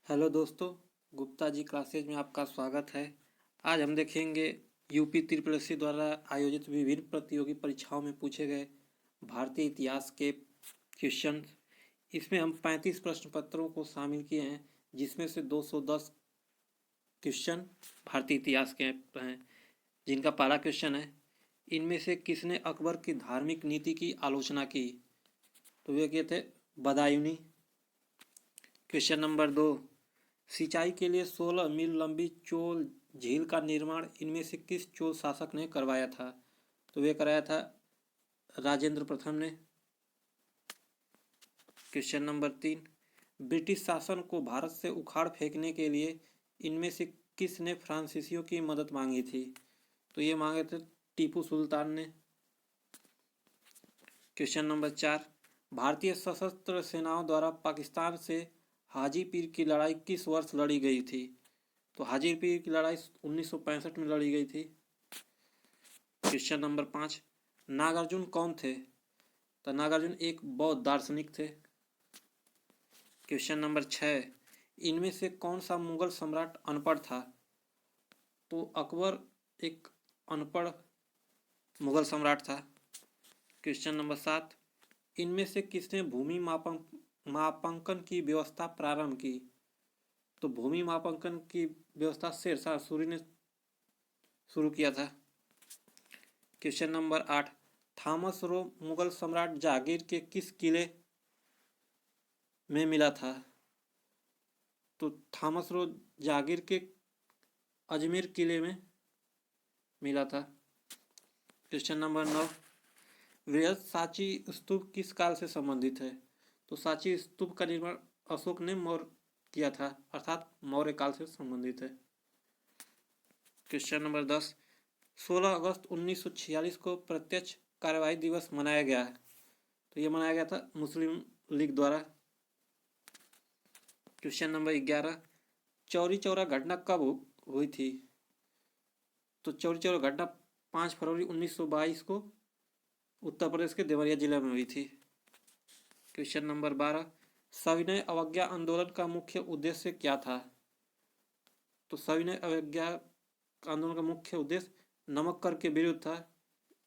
Hello दोस्तों, Gupta ji classes में आपका स्वागत है। आज हम देखेंगे यूपी त्रिपुरा द्वारा आयोजित विभिन्न प्रतियोगी परीक्षाओं में पूछे गए भारतीय इतिहास के क्वेश्चन। इसमें हम 35 प्रश्न पत्रों को शामिल किए हैं, जिसमें से 210 क्वेश्चन भारतीय इतिहास के हैं। जिनका पहला क्वेश्चन है, इनमें से किसने अकबर की धार्मिक नीति की आलोचना की? तो वे क्या थे? बदायूनी। क्वेश्चन नंबर 2, सिंचाई के लिए 16 मील लंबी चोल झील का निर्माण इनमें से किस चोल शासक ने करवाया था? तो वे कराया था राजेंद्र प्रथम ने। क्वेश्चन नंबर 3, ब्रिटिश शासन को भारत से उखाड़ फेंकने के लिए इनमें से किसने फ्रांसीसियों की मदद मांगी थी? तो ये मांगे थे टीपू सुल्तान ने। क्वेश्चन नंबर 4, भारतीय सशस्त्र सेनाओं द्वारा पाकिस्तान से हाजीपीर की लड़ाई किस वर्ष लड़ी गई थी? तो हाजीपीर की लड़ाई 1965 में लड़ी गई थी। क्वेश्चन नंबर 5, नागार्जुन कौन थे? तो नागार्जुन एक बौद्ध दार्शनिक थे। क्वेश्चन नंबर 6, इनमें से कौन सा मुगल सम्राट अनपढ़ था? तो अकबर एक अनपढ़ मुगल सम्राट था। क्वेश्चन नंबर 7, इनमें से किसने भूमि मापांकन की व्यवस्था प्रारंभ की? तो भूमि मापांकन की व्यवस्था शेरशाह सूरी ने शुरू किया था। Question number 8, Thomas Roe Mughal सम्राट जहांगीर के किस किले में मिला था? तो थॉमस रो जहांगीर के अजमेर किले में मिला था। क्वेश्चन नंबर 9, वृहद सांची स्तूप किस काल से संबंधित है? तो सांची स्तूप का निर्माण अशोक ने किया था, अर्थात मौर्य काल से संबंधित है। क्वेश्चन नंबर 10, 16 अगस्त 1946 को प्रत्यक्ष कार्यवाही दिवस मनाया गया है। तो ये मनाया गया था मुस्लिम लीग द्वारा। क्वेश्चन नंबर 11, चौरी चौरा घटना कब हुई थी? तो चौरी चौरा घटना 5 फरवरी 1922 को उत्तर प्रदेश के देवरिया जिले में हुई थी। क्वेश्चन नंबर 12, सविनय अवज्ञा आंदोलन का मुख्य उद्देश्य क्या था? तो सविनय अवज्ञा आंदोलन का मुख्य उद्देश्य नमक कर के विरुद्ध था,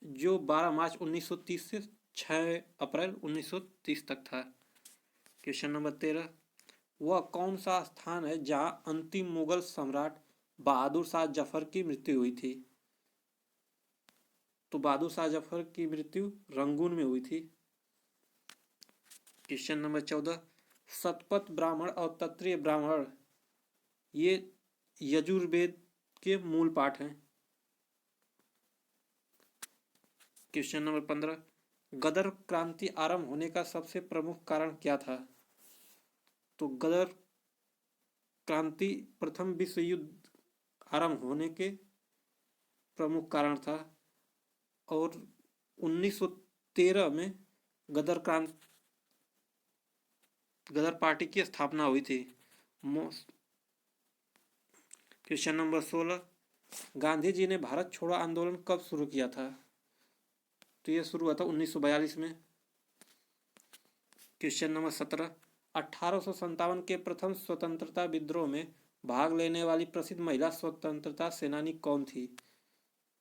जो 12 मार्च 1930 से 6 अप्रैल 1930 तक था। क्वेश्चन नंबर 13, वह कौन सा स्थान है जहां अंतिम मुगल सम्राट बहादुर शाह जफर की मृत्यु हुई थी? तो बहादुर शाह जफर की मृत्यु रंगून में हुई थी। क्वेश्चन नंबर 14, शतपथ ब्राह्मण और तत्रीय ब्राह्मण ये यजुर्वेद के मूल पाठ हैं। क्वेश्चन नंबर 15, गदर क्रांति आरंभ होने का सबसे प्रमुख कारण क्या था? तो गदर क्रांति प्रथम विश्व युद्ध आरंभ होने के प्रमुख कारण था, और 1913 में गदर पार्टी की स्थापना हुई थी। क्वेश्चन नंबर 16, गांधी जी ने भारत छोड़ो आंदोलन कब शुरू किया था? तो यह शुरू हुआ था 1942 में। क्वेश्चन नंबर 17, 1857 के प्रथम स्वतंत्रता विद्रोह में भाग लेने वाली प्रसिद्ध महिला स्वतंत्रता सेनानी कौन थी?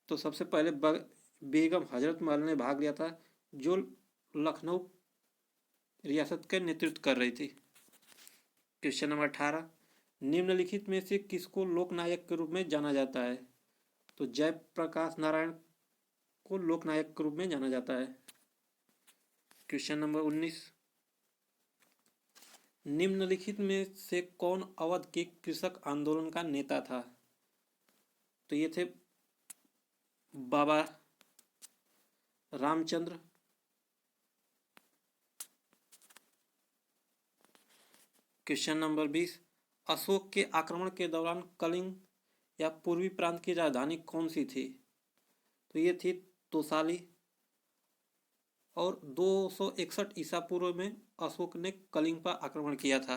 तो सबसे पहले बेगम हजरत महल ने भाग लिया था, जो लखनऊ रियासत का नेतृत्व कर रही थी। क्वेश्चन नंबर 18, निम्नलिखित में से किसको लोकनायक के रूप में जाना जाता है? तो जयप्रकाश नारायण को लोकनायक के रूप में जाना जाता है। क्वेश्चन नंबर 19, निम्नलिखित में से कौन अवध के कृषक आंदोलन का नेता था? तो ये थे बाबा रामचंद्र। क्वेश्चन नंबर 20, अशोक के आक्रमण के दौरान कलिंग या पूर्वी प्रांत की राजधानी कौन सी थी? तो ये थी तोसाली। और 261 ईसा पूर्व में अशोक ने कलिंग पर आक्रमण किया था।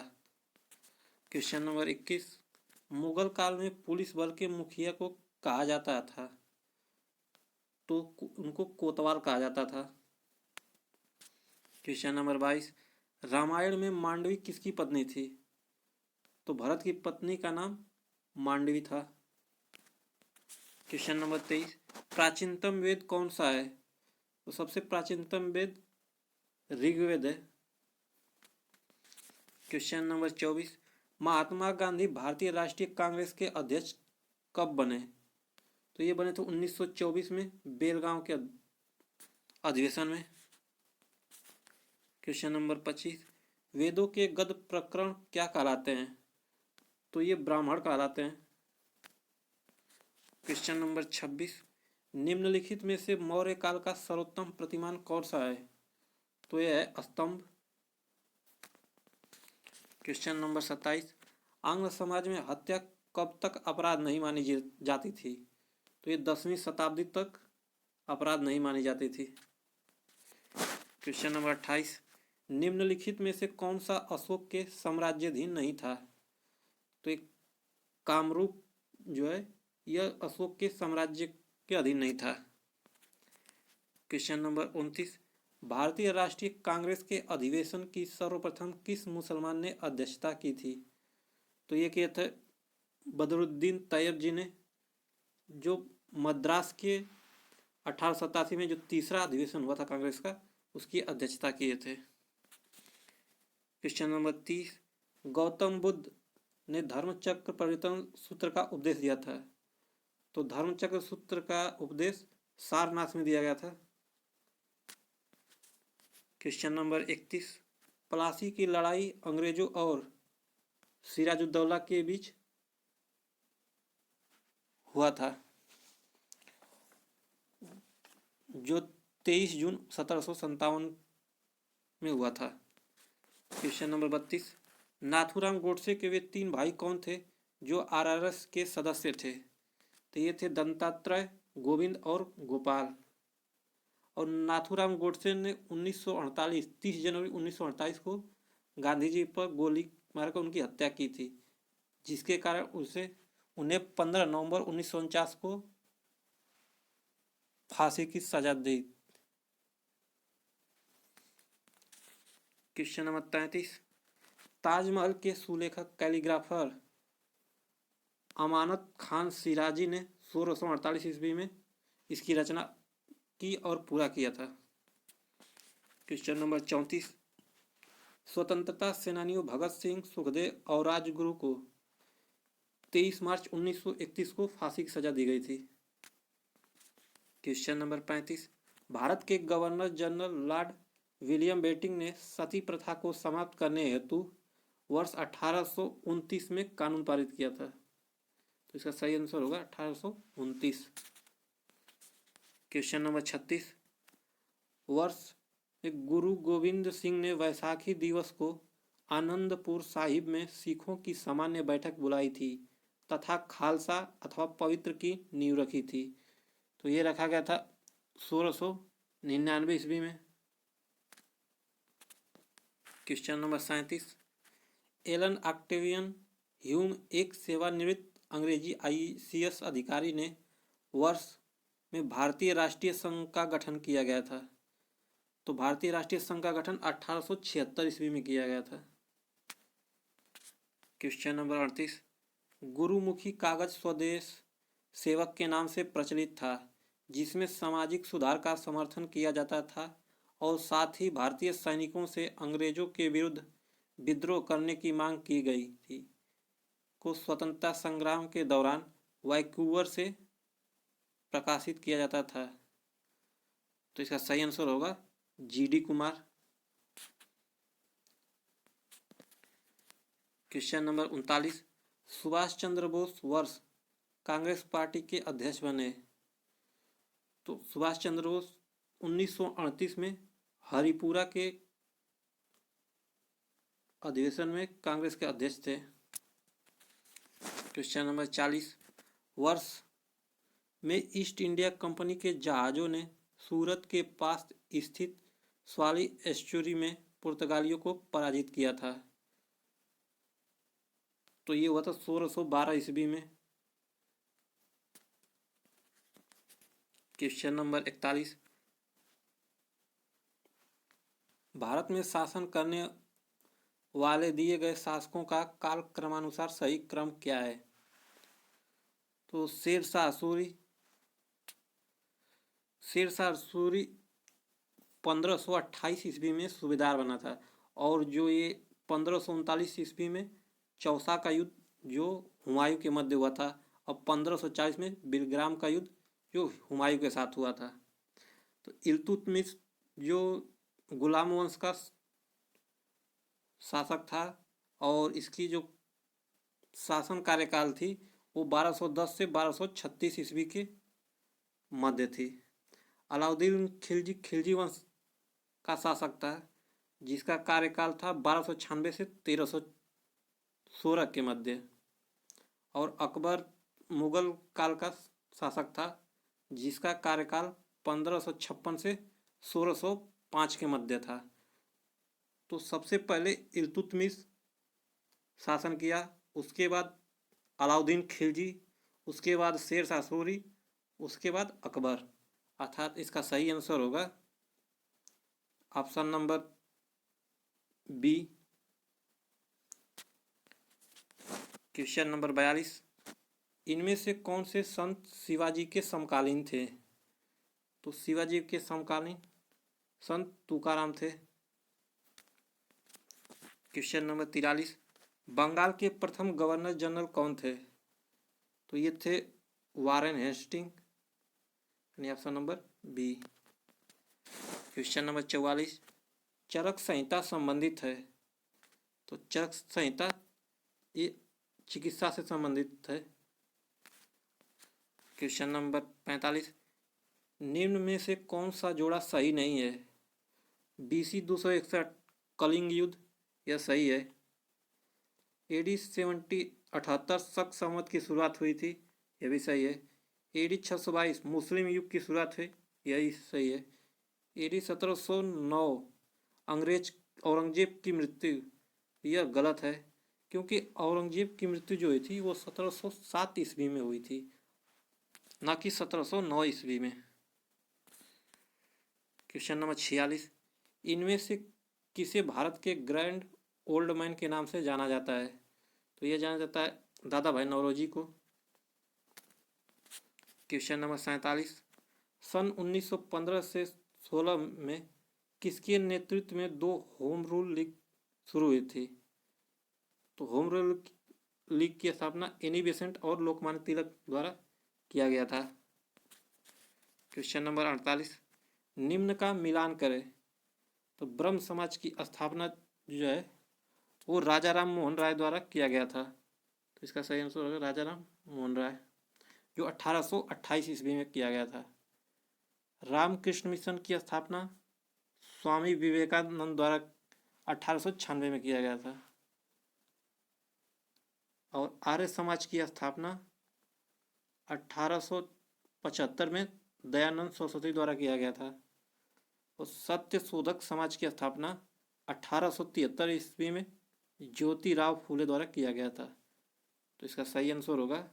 क्वेश्चन नंबर 21, मुगल काल में पुलिस बल के मुखिया को कहा जाता था? तो उनको कोतवाल कहा जाता था। क्वेश्चन नंबर 22, रामायण में मांडवी किसकी पत्नी थी? तो भरत की पत्नी का नाम मांडवी था। क्वेश्चन नंबर 23, प्राचीनतम वेद कौन सा है? तो सबसे प्राचीनतम वेद ऋग्वेद है। क्वेश्चन नंबर 24, महात्मा गांधी भारतीय राष्ट्रीय कांग्रेस के अध्यक्ष कब बने? तो ये बने थे 1924 में बेलगांव के अधिवेशन में। क्वेश्चन नंबर 25, वेदों के गद्य प्रकरण क्या कहलाते हैं? तो ये ब्राह्मण कहलाते हैं। क्वेश्चन नंबर 26, निम्नलिखित में से मौर्य काल का सर्वोत्तम प्रतिमान कौन सा है? तो यह है स्तंभ। क्वेश्चन नंबर 27, आंग्ल समाज में हत्या कब तक अपराध नहीं मानी जाती थी? तो ये 10वीं शताब्दी तक अपराध नहीं मानी जाती थी। क्वेश्चन नंबर 28, निम्नलिखित में से कौन सा अशोक के साम्राज्याधीन नहीं था? तो एक कामरूप जो है यह अशोक के साम्राज्य के अधीन नहीं था। क्वेश्चन नंबर 29, भारतीय राष्ट्रीय कांग्रेस के अधिवेशन की सर्वप्रथम किस मुसलमान ने अध्यक्षता की थी? तो ये किए थे बदरुद्दीन तैयब जी ने, जो मद्रास के 1887 में जो तीसरा अधिवेशन हुआ था कांग्रेस का, उसकी अध्यक्षता किए थे। क्वेश्चन नंबर 30, गौतम बुद्ध ने धर्मचक्र परिवर्तन सूत्र का उपदेश दिया था? तो धर्मचक्र सूत्र का उपदेश सारनाथ में दिया गया था। क्वेश्चन नंबर 31, प्लासी की लड़ाई अंग्रेजों और सिराजुद्दौला के बीच हुआ था, जो 23 जून 1757 में हुआ था। क्वेश्चन नंबर 32, नाथूराम गोडसे के वे 3 भाई कौन थे जो आरआरएस के सदस्य थे? तो ये थे दत्तात्रेय, गोविंद और गोपाल। और नाथूराम गोडसे ने 30 जनवरी 1948 को गांधी जी पर गोली मारकर उनकी हत्या की थी, जिसके कारण उन्हें 15 नवंबर 1949 को फांसी की सजा दी। क्वेश्चन नंबर 33, ताजमहल के सुलेखक कैलीग्राफर अमानत खान सिराजी ने 1648 ईस्वी में इसकी रचना की और पूरा किया था। क्वेश्चन नंबर 34, स्वतंत्रता सेनानियों भगत सिंह, सुखदेव और राजगुरु को 23 मार्च 1931 को फांसी की सजा दी गई थी। क्वेश्चन नंबर 35, भारत के governor general Lord William Bentinck ने सती प्रथा को समाप्त करने हेतु वर्ष 1829 में कानून पारित किया था। तो इसका सही आंसर होगा 1829। क्वेश्चन नंबर 36, वर्ष गुरु गोविंद सिंह ने वैसाखी दिवस को आनंदपुर साहिब में सिखों की सामान्य बैठक बुलाई थी तथा खालसा अथवा पवित्र की नींव रखी थी? तो ये रखा गया था 1699 ईस्वी में। Question number 37, Allan Octavian Hume एक सेवानिवृत्त अंग्रेजी ICS अधिकारी ने वर्ष में भारतीय राष्ट्रीय संघ का गठन किया गया था? तो भारतीय राष्ट्रीय संघ का गठन 1876 ईस्वी में किया गया था। क्वेश्चन नंबर 38, गुरुमुखी कागज स्वदेश सेवक के नाम से प्रचलित था, जिसमें सामाजिक सुधार का समर्थन किया जाता था और साथ ही भारतीय सैनिकों से अंग्रेजों के विरुद्ध विद्रोह करने की मांग की गई थी, को स्वतंत्रता संग्राम के दौरान वैंकूवर से प्रकाशित किया जाता था? तो इसका सही आंसर होगा GD Kumar. Question number 39, Subhash Chandra Bose वर्ष कांग्रेस पार्टी के अध्यक्ष बने? तो सुभाष चंद्र बोस 1938 में हरिपुरा के अधिवेशन में कांग्रेस के अध्यक्ष थे। क्वेश्चन नंबर 40, वर्ष में ईस्ट इंडिया कंपनी के जहाज़ों ने सूरत के पास स्थित स्वाली एस्चुरी में पुर्तगालियों को पराजित किया था? तो ये हुआ था 1612 ईस्वी में। क्वेश्चन नंबर 41, भारत में शासन करने वाले दिए गए शासकों का काल क्रमानुसार सही क्रम क्या है? तो शेरशाह सूरी 1528 ईस्वी में सूबेदार बना था, और जो ये 1539 ईस्वी में चौसा का युद्ध जो हुमायूं के मध्य हुआ था, और 1540 में बिलग्राम का युद्ध जो हुमायूं के साथ हुआ था। तो इल्तुतमिश जो गुलाम वंश का शासक था, और इसकी जो शासन कार्यकाल थी वो 1210 से 1236 ईस्वी के मध्य थी। अलाउद्दीन खिलजी खिलजी वंश का शासक था, जिसका कार्यकाल था 1296 से 1316 के मध्य। और अकबर मुगल काल का शासक था, जिसका कार्यकाल 1556 से 1605 के मध्य था। तो सबसे पहले इल्तुतमिश शासन किया, उसके बाद अलाउद्दीन खिलजी, उसके बाद शेरशाह सूरी, उसके बाद अकबर। अर्थात इसका सही आंसर होगा option number B. Question number 42, इनमें से कौन से संत शिवाजी के समकालीन थे? तो शिवाजी के समकालीन संत तुकाराम थे। क्वेश्चन नंबर 43, बंगाल के प्रथम गवर्नर जनरल कौन थे? तो ये थे वारेन हेस्टिंग, यानी option number B. Question number 44, Charaka Samhita संबंधित है। तो चरक संहिता ये चिकित्सा से संबंधित है। क्वेश्चन नंबर 45, निम्न में से कौन सा जोड़ा सही नहीं है? BC 261 कलिंग युद्ध, यह सही है। AD 78 शक संवत की शुरुआत हुई थी, यह भी सही है। AD 622 मुस्लिम युग की शुरुआत हुई, यही सही है। AD 1709 अंग्रेज औरंगजेब की मृत्यु, यह गलत है, क्योंकि औरंगजेब की मृत्यु जो हुई थी वो 1707 ईस्वी में हुई थी, न कि 1709 ईस्वी में। क्वेश्चन नंबर 46, इनमें से किसे भारत के ग्रैंड ओल्ड मैन के नाम से जाना जाता है? तो यह जाना जाता है दादा भाई नौरोजी को। क्वेश्चन नंबर 47, सन 1915 से 16 में किसके नेतृत्व में 2 होम रूल लीग शुरू हुई थी? तो होम रूल लीग की स्थापना एनी बेसेंट और लोकमान्य तिलक द्वारा किया गया था। क्वेश्चन नंबर 48, निम्न का मिलान करें। तो ब्रह्म समाज की स्थापना जो है वो राजा राम मोहन राय द्वारा किया गया था। तो इसका सही आंसर होगा राजा राम मोहन राय, जो 1828 ईस्वी में किया गया था। रामकृष्ण मिशन की स्थापना स्वामी विवेकानंद द्वारा 1896 में किया गया था। और आर्य समाज की स्थापना 1875 में दयानंद सरस्वती द्वारा किया गया था। और सत्य शोधक समाज की स्थापना 1873 ईस्वी में ज्योतिराव फूले द्वारा किया गया था। तो इसका सही आंसर होगा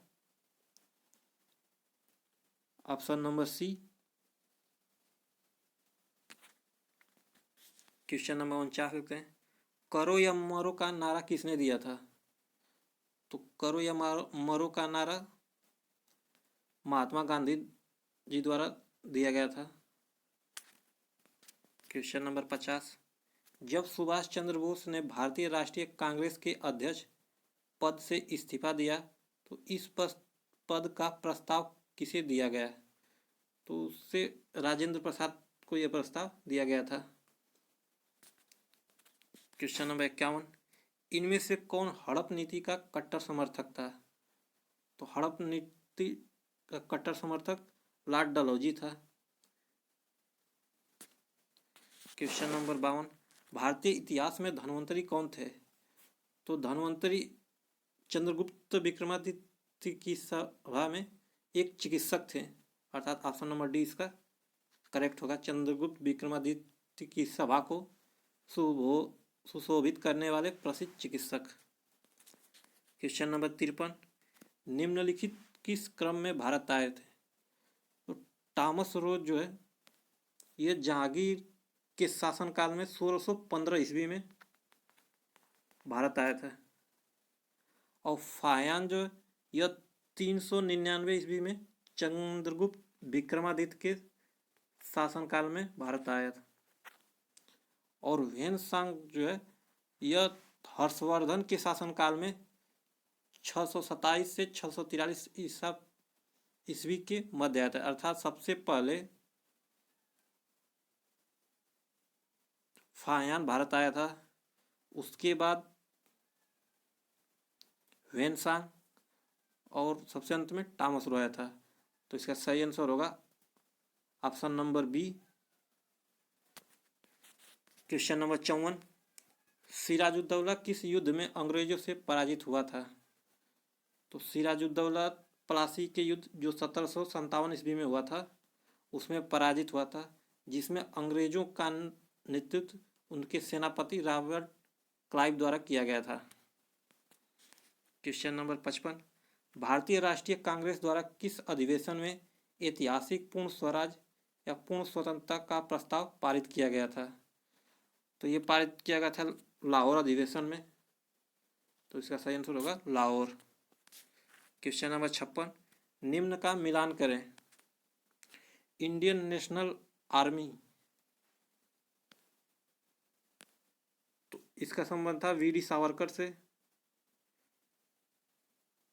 option number C. Question number 49 लिखते हैं, करो या मरो का नारा किसने दिया था? तो करो या मरो का नारा महात्मा गांधी जी द्वारा दिया गया था। क्वेश्चन नंबर 50, जब सुभाष चंद्र बोस ने भारतीय राष्ट्रीय कांग्रेस के अध्यक्ष पद से इस्तीफा दिया तो इस पद का प्रस्ताव किसे दिया गया? तो उससे राजेंद्र प्रसाद को यह प्रस्ताव दिया गया था। क्वेश्चन नंबर 51, इनमें से कौन हड़प नीति का कट्टर समर्थक था? तो हड़प नीति का कट्टर समर्थक लॉर्ड डलहौजी था। क्वेश्चन नंबर 52, भारतीय इतिहास में धन्वंतरी कौन थे? तो धन्वंतरी चंद्रगुप्त विक्रमादित्य की सभा में एक चिकित्सक थे, अर्थात ऑप्शन नंबर डी इसका करेक्ट होगा। चंद्रगुप्त विक्रमादित्य की सभा को सुशोभित करने वाले प्रसिद्ध चिकित्सक। क्वेश्चन नंबर 53, निम्नलिखित किस क्रम में भारत आए थे? तो टॉमस रोज जो है ये जहांगीर के शासनकाल में 1615 ईस्वी में भारत आया था। और फायान जो यह 399 ईस्वी में चंद्रगुप्त विक्रमादित्य के शासनकाल में भारत आया था। और वेनसांग जो है यह हर्षवर्धन के शासनकाल में 627 से 643 ईस्वी के मध्य आया था। अर्थात सबसे पहले फायान भारत आया था, उसके बाद वेनसांग और सबसे अंत में टॉमस रो आया था। तो इसका सही आंसर होगा option number B. Question number 54, Sirajuddaulah किस युद्ध में अंग्रेजों से पराजित हुआ था? तो सिराजुद्दौला प्लासी के युद्ध जो 1757 ईस्वी में हुआ था उसमें पराजित हुआ था, जिसमें अंग्रेजों का नेतृत्व उनके सेनापति रॉबर्ट क्लाइव द्वारा किया गया था। क्वेश्चन नंबर 55, भारतीय राष्ट्रीय कांग्रेस द्वारा किस अधिवेशन में ऐतिहासिक पूर्ण स्वराज या पूर्ण स्वतंत्रता का प्रस्ताव पारित किया गया था? तो ये पारित किया गया था लाहौर अधिवेशन में। तो इसका सही आंसर होगा लाहौर। क्वेश्चन नंबर 56, निम्न का मिलान करें। इंडियन नेशनल आर्मी, तो इसका संबंध था वीडी सावरकर से।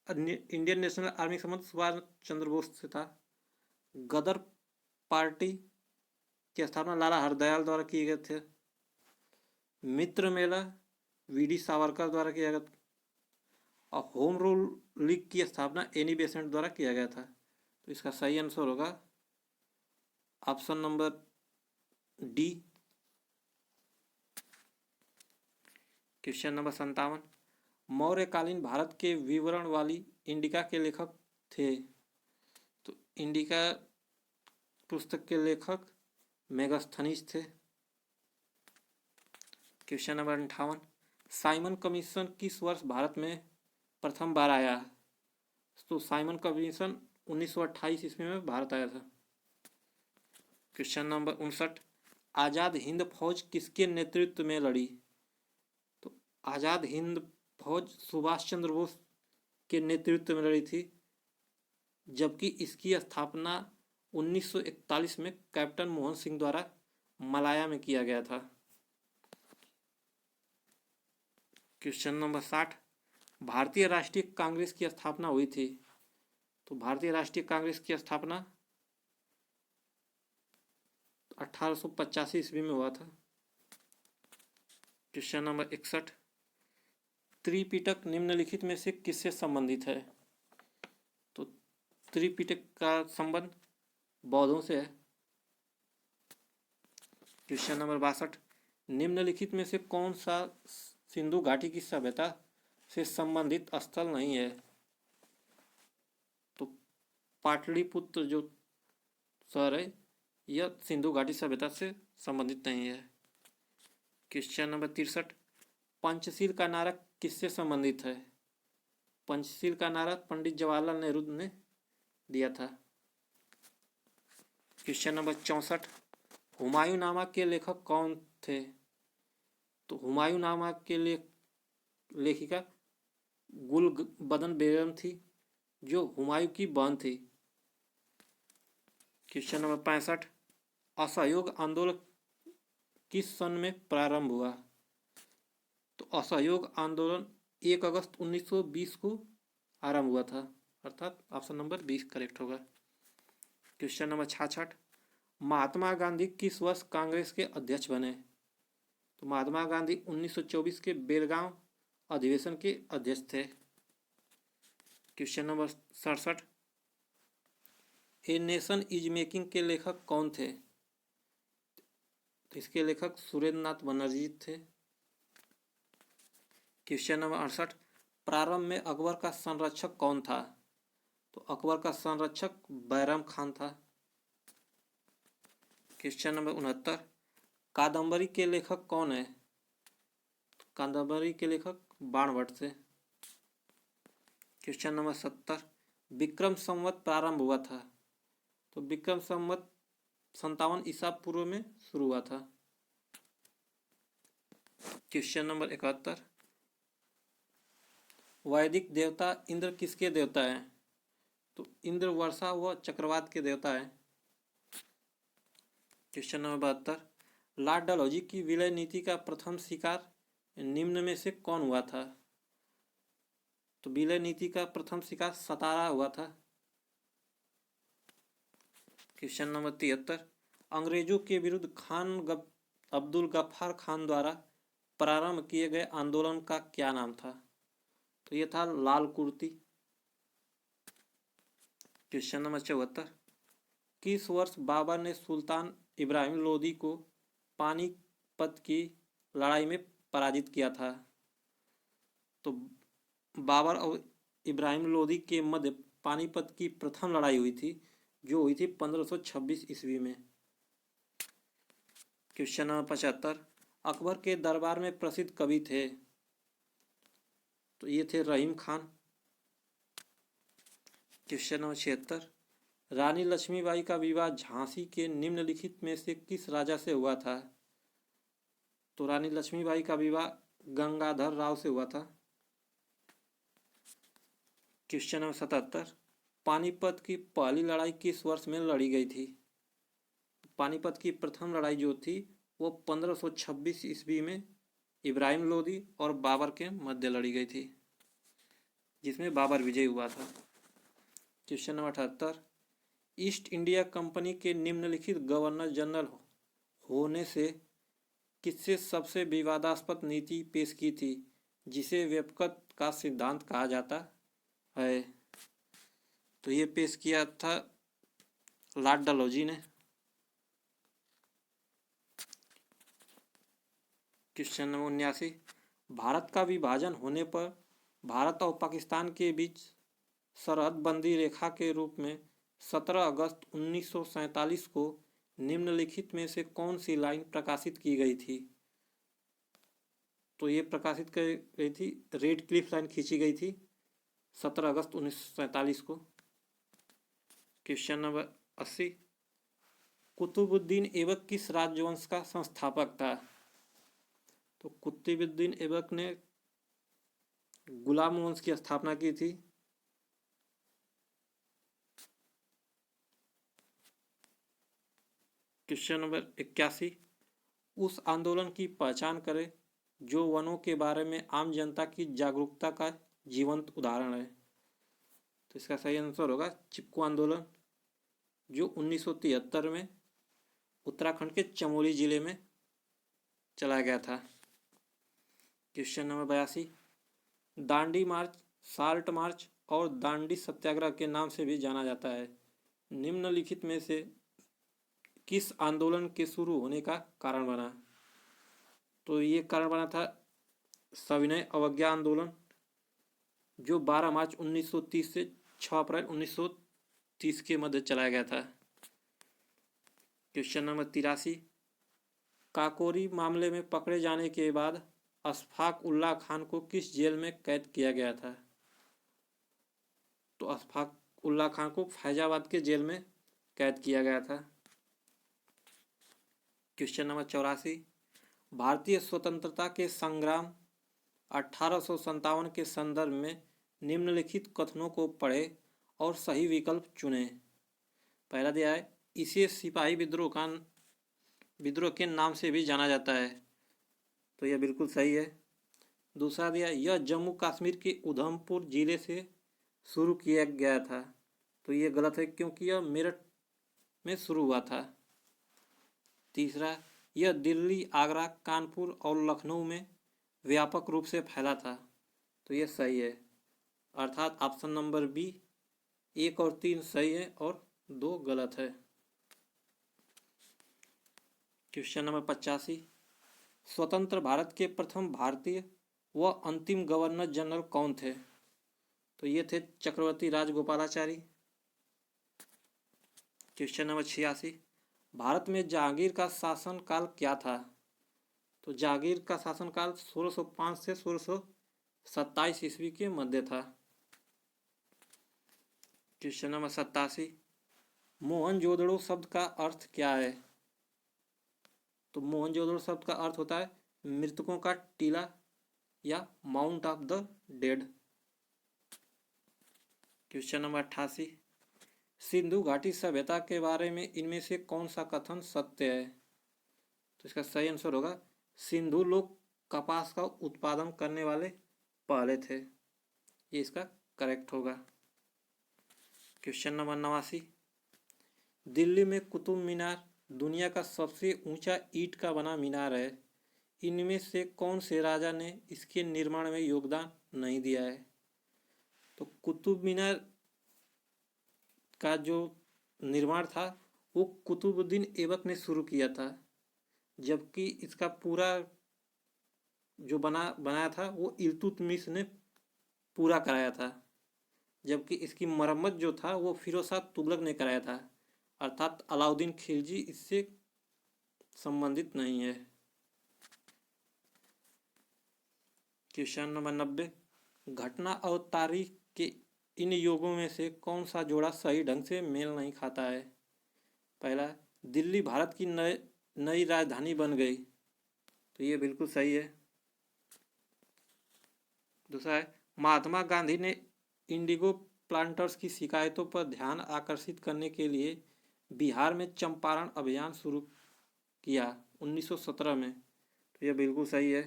इंडियन नेशनल आर्मी का संबंध सुभाष चंद्र बोस से था। गदर पार्टी की स्थापना लाला हरदयाल द्वारा किए गए थे। मित्र मेला वीडी सावरकर द्वारा किया गया था। और होम रूल लीग की स्थापना एनी बेसेंट द्वारा किया गया था। तो इसका सही आंसर होगा option number D. Question number 57, मौर्यकालीन भारत के विवरण वाली इंडिका के लेखक थे? तो इंडिका पुस्तक के लेखक मेगास्थनीज थे। क्वेश्चन नंबर 58, साइमन कमीशन किस वर्ष भारत में प्रथम बार आया? तो साइमन कमीशन 1928 ईस्वी में भारत आया था। क्वेश्चन नंबर 59, आज़ाद हिंद फौज किसके नेतृत्व में लड़ी? तो आज़ाद हिंद फौज सुभाष चंद्र बोस के नेतृत्व में लड़ी थी, जबकि इसकी स्थापना 1941 में कैप्टन मोहन सिंह द्वारा मलाया में किया गया था। क्वेश्चन नंबर 60, भारतीय राष्ट्रीय कांग्रेस की स्थापना हुई थी? तो भारतीय राष्ट्रीय कांग्रेस की स्थापना 1885 ईस्वी में हुआ था। क्वेश्चन नंबर 61, त्रिपिटक निम्नलिखित में से किससे संबंधित है? तो त्रिपिटक का संबंध बौद्धों से है। क्वेश्चन नंबर 62, निम्नलिखित में से कौन सा सिंधु घाटी की सभ्यता से संबंधित स्थल नहीं है? तो पाटलिपुत्र जो शहर है यह सिंधु घाटी सभ्यता से संबंधित नहीं है। क्वेश्चन नंबर 63, पंचशील का नारा किससे संबंधित है? पंचशील का नारा पंडित जवाहरलाल नेहरू ने दिया था। क्वेश्चन नंबर 64, हुमायूंनामा के लेखक कौन थे? तो हुमायूंनामा के लेखिका गुलबदन बेगम थी, जो हुमायूं की बहन थी। क्वेश्चन नंबर 65, असहयोग आंदोलन किस सन में प्रारंभ हुआ? तो असहयोग आंदोलन 1 अगस्त 1920 को आरंभ हुआ था, अर्थात ऑप्शन नंबर 20 करेक्ट होगा। क्वेश्चन नंबर 66, महात्मा गांधी किस वर्ष कांग्रेस के अध्यक्ष बने? तो महात्मा गांधी 1924 के बेलगांव अधिवेशन के अध्यक्ष थे। Question number 67, a nation is making के लेखक कौन थे? तो इसके लेखक सुरेंद्र नाथ बनर्जी थे। क्वेश्चन नंबर 68, प्रारंभ में अकबर का संरक्षक कौन था? तो अकबर का संरक्षक बैरम खान था। क्वेश्चन नंबर 69, कादम्बरी के लेखक कौन है? कादम्बरी के लेखक बाणभट्ट थे। क्वेश्चन नंबर 70, विक्रम संवत प्रारंभ हुआ था? तो विक्रम संवत 57 ईसा पूर्व में शुरू हुआ था। क्वेश्चन नंबर 71, वैदिक देवता इंद्र किसके देवता हैं? तो इंद्र वर्षा व चक्रवात के देवता हैं। क्वेश्चन नंबर 72, लॉर्ड डलहौजी की विलय नीति का प्रथम शिकार निम्न में से कौन हुआ था? तो विलय नीति का प्रथम शिकार सतारा हुआ था। क्वेश्चन नंबर 73, अंग्रेजों के विरुद्ध खान अब्दुल गफ्फार खान द्वारा प्रारंभ किए गए आंदोलन का क्या नाम था? तो यह था लाल कुर्ती। क्वेश्चन नंबर 74, किस वर्ष बाबर ने सुल्तान इब्राहिम लोदी को पानीपत की लड़ाई में पराजित किया था? तो बाबर और इब्राहिम लोदी के मध्य पानीपत की प्रथम लड़ाई हुई थी, जो हुई थी 1526 ईस्वी में। क्वेश्चन नंबर 75, अकबर के दरबार में प्रसिद्ध कवि थे? तो ये थे रहीम खान। क्वेश्चन नंबर 76, रानी लक्ष्मीबाई का विवाह झांसी के निम्नलिखित में से किस राजा से हुआ था? तो रानी लक्ष्मीबाई का विवाह गंगाधर राव से हुआ था। क्वेश्चन नंबर 77, पानीपत की पहली लड़ाई किस वर्ष में लड़ी गई थी? पानीपत की प्रथम लड़ाई जो थी वो 1526 ईस्वी में इब्राहिम लोदी और बाबर के मध्य लड़ी गई थी, जिसमें बाबर विजयी हुआ था। Question number 78, east India company के निम्नलिखित गवर्नर जनरल होने से किससे सबसे विवादास्पद नीति पेश की थी, जिसे व्यापकता का सिद्धांत कहा जाता है? तो ये पेश किया था लॉर्ड डलहौजी ने। क्वेश्चन नंबर 79, भारत का विभाजन होने पर भारत और पाकिस्तान के बीच सरहद बंदी रेखा के रूप में 17 अगस्त 1947 को निम्नलिखित में से कौन सी लाइन प्रकाशित की गई थी? तो ये प्रकाशित की गई थी, रेड क्लिफ लाइन खींची गई थी 17 अगस्त 1947 को। क्वेश्चन नंबर 80, कुतुबुद्दीन ऐबक किस राजवंश का संस्थापक था? तो कुतुबुद्दीन ऐबक ने गुलाम वंश की स्थापना की थी। क्वेश्चन नंबर 81, उस आंदोलन की पहचान करें जो वनों के बारे में आम जनता की जागरूकता का जीवंत उदाहरण है। तो इसका सही आंसर होगा चिपको आंदोलन, जो 1973 में उत्तराखंड के चमोली जिले में चलाया गया था। क्वेश्चन नंबर 82, दांडी मार्च, साल्ट मार्च और दांडी सत्याग्रह के नाम से भी जाना जाता है। निम्नलिखित में से किस आंदोलन के शुरू होने का कारण बना? तो ये कारण बना था सविनय अवज्ञा आंदोलन, जो 12 मार्च 1930 से 6 अप्रैल 1930 के मध्य चलाया गया था। क्वेश्चन नंबर 83, काकोरी मामले में पकड़े जाने के बाद अशफाक उल्लाह खान को किस जेल में कैद किया गया था? तो अशफाक उल्लाह खान को फैजाबाद के जेल में कैद किया गया था। क्वेश्चन नंबर 84, भारतीय स्वतंत्रता के संग्राम 1857 के संदर्भ में निम्नलिखित कथनों को पढ़ें और सही विकल्प चुनें। पहला दिया है, इसे सिपाही विद्रोह के नाम से भी जाना जाता है, तो यह बिल्कुल सही है। दूसरा दिया, यह जम्मू कश्मीर के उधमपुर जिले से शुरू किया गया था, तो यह गलत है क्योंकि यह मेरठ में शुरू हुआ था। तीसरा, यह दिल्ली, आगरा, कानपुर और लखनऊ में व्यापक रूप से फैला था, तो यह सही है, अर्थात ऑप्शन नंबर बी 1 और 3 सही है और 2 गलत है। क्वेश्चन नंबर 85, स्वतंत्र भारत के प्रथम भारतीय व अंतिम गवर्नर जनरल कौन थे? तो ये थे चक्रवर्ती राजगोपालाचारी। क्वेश्चन नंबर 86, भारत में जहांगीर का शासनकाल क्या था? तो जहांगीर का शासनकाल 1605 से 1627 ईस्वी के मध्य था। क्वेश्चन नंबर 87, मोहनजोदड़ो शब्द का अर्थ क्या है? तो मोहनजोदड़ो शब्द का अर्थ होता है मृतकों का टीला या mount of the dead. Question number 88, Sindhu घाटी सभ्यता के बारे में इनमें से कौन सा कथन सत्य है? तो इसका सही आंसर होगा सिंधु लोग कपास का उत्पादन करने वाले पहले थे, ये इसका करेक्ट होगा। क्वेश्चन नंबर 89, दिल्ली में कुतुब मीनार दुनिया का सबसे ऊंचा ईंट का बना मीनार है, इनमें से कौन से राजा ने इसके निर्माण में योगदान नहीं दिया है? तो कुतुब मीनार का जो निर्माण था वो कुतुबुद्दीन ऐबक ने शुरू किया था, जबकि इसका पूरा जो बनाया था वो इल्तुतमिश ने पूरा कराया था, जबकि इसकी मरम्मत जो था वो फिरोज शाह तुगलक ने कराया था, अर्थात अलाउद्दीन खिलजी इससे संबंधित नहीं है। क्वेश्चन नंबर 90, घटना और तारीख के इन योगों में से कौन सा जोड़ा सही ढंग से मेल नहीं खाता है? पहला, दिल्ली भारत की नई राजधानी बन गई, तो ये बिल्कुल सही है। दूसरा है, महात्मा गांधी ने इंडिगो प्लांटर्स की शिकायतों पर ध्यान आकर्षित करने के लिए बिहार में चंपारण अभियान शुरू किया 1917 में, तो यह बिल्कुल सही है।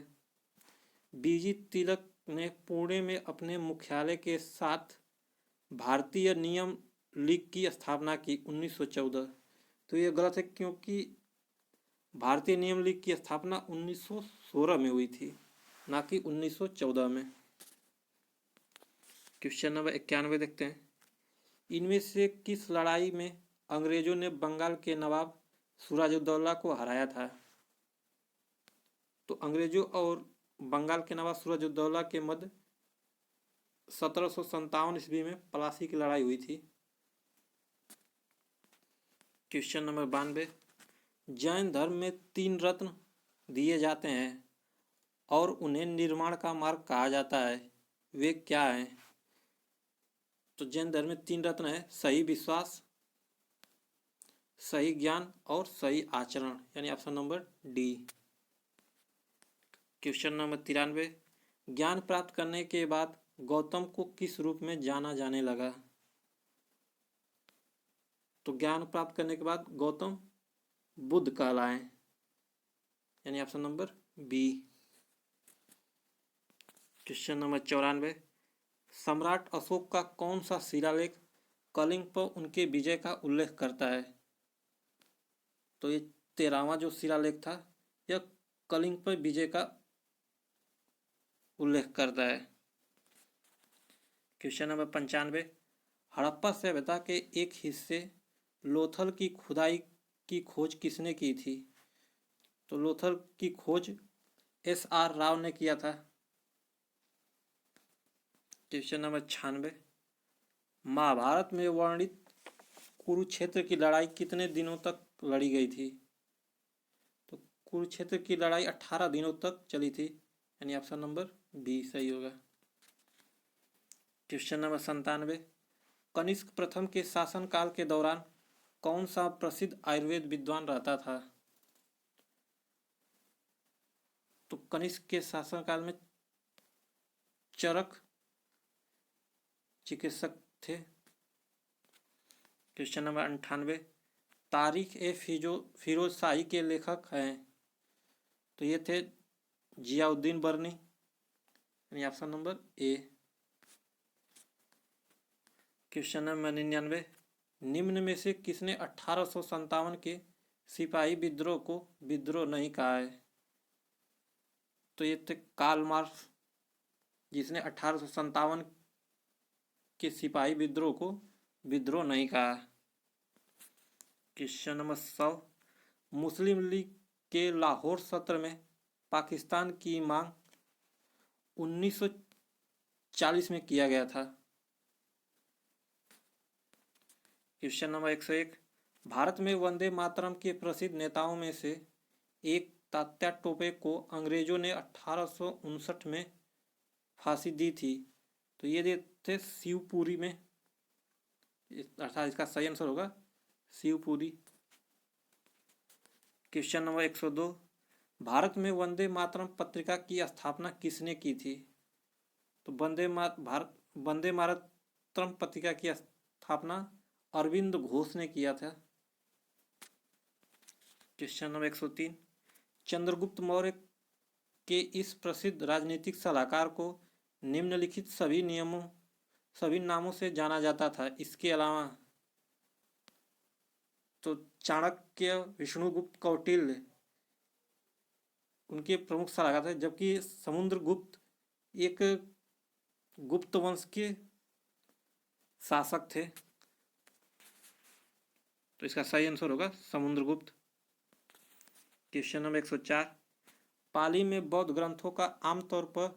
बीजी तिलक ने पुणे में अपने मुख्यालय के साथ भारतीय नियम लीग की स्थापना की 1914, तो ये गलत है क्योंकि भारतीय नियम लीग की स्थापना 1916 में हुई थी, ना कि 1914 में। क्वेश्चन नंबर 91 देखते हैं, इनमें से किस लड़ाई में अंग्रेजों ने बंगाल के नवाब सिराजुद्दौला को हराया था? तो अंग्रेजों और बंगाल के नवाब सिराजुद्दौला के मध्य 1757 ईस्वी में पलासी की लड़ाई हुई थी। क्वेश्चन नंबर 92, जैन धर्म में 3 रत्न दिए जाते हैं और उन्हें निर्माण का मार्ग कहा जाता है, वे क्या हैं? तो जैन धर्म में 3 रत्न है, सही विश्वास, सही ज्ञान और सही आचरण, यानी option number D. Question number 93, ज्ञान प्राप्त करने के बाद गौतम को किस रूप में जाना जाने लगा? तो ज्ञान प्राप्त करने के बाद गौतम बुद्ध कहलाए, यानी option number B. Question number 94, सम्राट अशोक का कौन सा शिलालेख कलिंग पर उनके विजय का उल्लेख करता है? तो ये 13वां जो शिलालेख था यह कलिंग पर विजय का उल्लेख करता है। क्वेश्चन नंबर 95, हड़प्पा सभ्यता के एक हिस्से लोथल की खुदाई की खोज किसने की थी? तो लोथल की खोज SR राव ने किया था। क्वेश्चन नंबर 96, महाभारत में वर्णित कुरुक्षेत्र की लड़ाई कितने दिनों तक लड़ी गई थी? तो कुरुक्षेत्र की लड़ाई 18 दिनों तक चली थी, यानी ऑप्शन नंबर बी सही होगा। क्वेश्चन नंबर 97, कनिष्क प्रथम के शासनकाल के दौरान कौन सा प्रसिद्ध आयुर्वेद विद्वान रहता था? तो कनिष्क के शासनकाल में चरक चिकित्सक थे। क्वेश्चन नंबर 98, तारीख ए फिरोज शाही के लेखक हैं, तो ये थे जियाउद्दीन बर्नी, यानी option number A. Question number 99, निम्न में से किसने 1857 के सिपाही विद्रोह को विद्रोह नहीं कहा है? तो ये थे कार्ल मार्क्स, जिसने 1857 के सिपाही विद्रोह को विद्रोह नहीं कहा। क्वेश्चन नंबर 100, मुस्लिम लीग के लाहौर सत्र में पाकिस्तान की मांग 1940 में किया गया था। क्वेश्चन नंबर 101, भारत में वंदे मातरम के प्रसिद्ध नेताओं में से एक तात्या टोपे को अंग्रेजों ने 1859 में फांसी दी थी, तो ये थे शिवपुरी में, अर्थात इसका सही आंसर होगा शिवपुरी। क्वेश्चन नंबर 102, भारत में वंदे मातरम पत्रिका की स्थापना किसने की थी? तो वंदे नवोत्तम पत्रिका की स्थापना अरविंद घोष ने किया था। क्वेश्चन नंबर 103, चंद्रगुप्त मौर्य के इस प्रसिद्ध राजनीतिक सलाहकार को निम्नलिखित सभी नामों से जाना जाता था। इसके अलावा तो चाणक्य, विष्णुगुप्त, कौटिल्य उनके प्रमुख सलाहकार थे, जबकि समुद्रगुप्त एक गुप्त वंश के शासक थे। तो इसका सही आंसर होगा समुद्रगुप्त। क्वेश्चन नंबर 104, पाली में बौद्ध ग्रंथों का आमतौर पर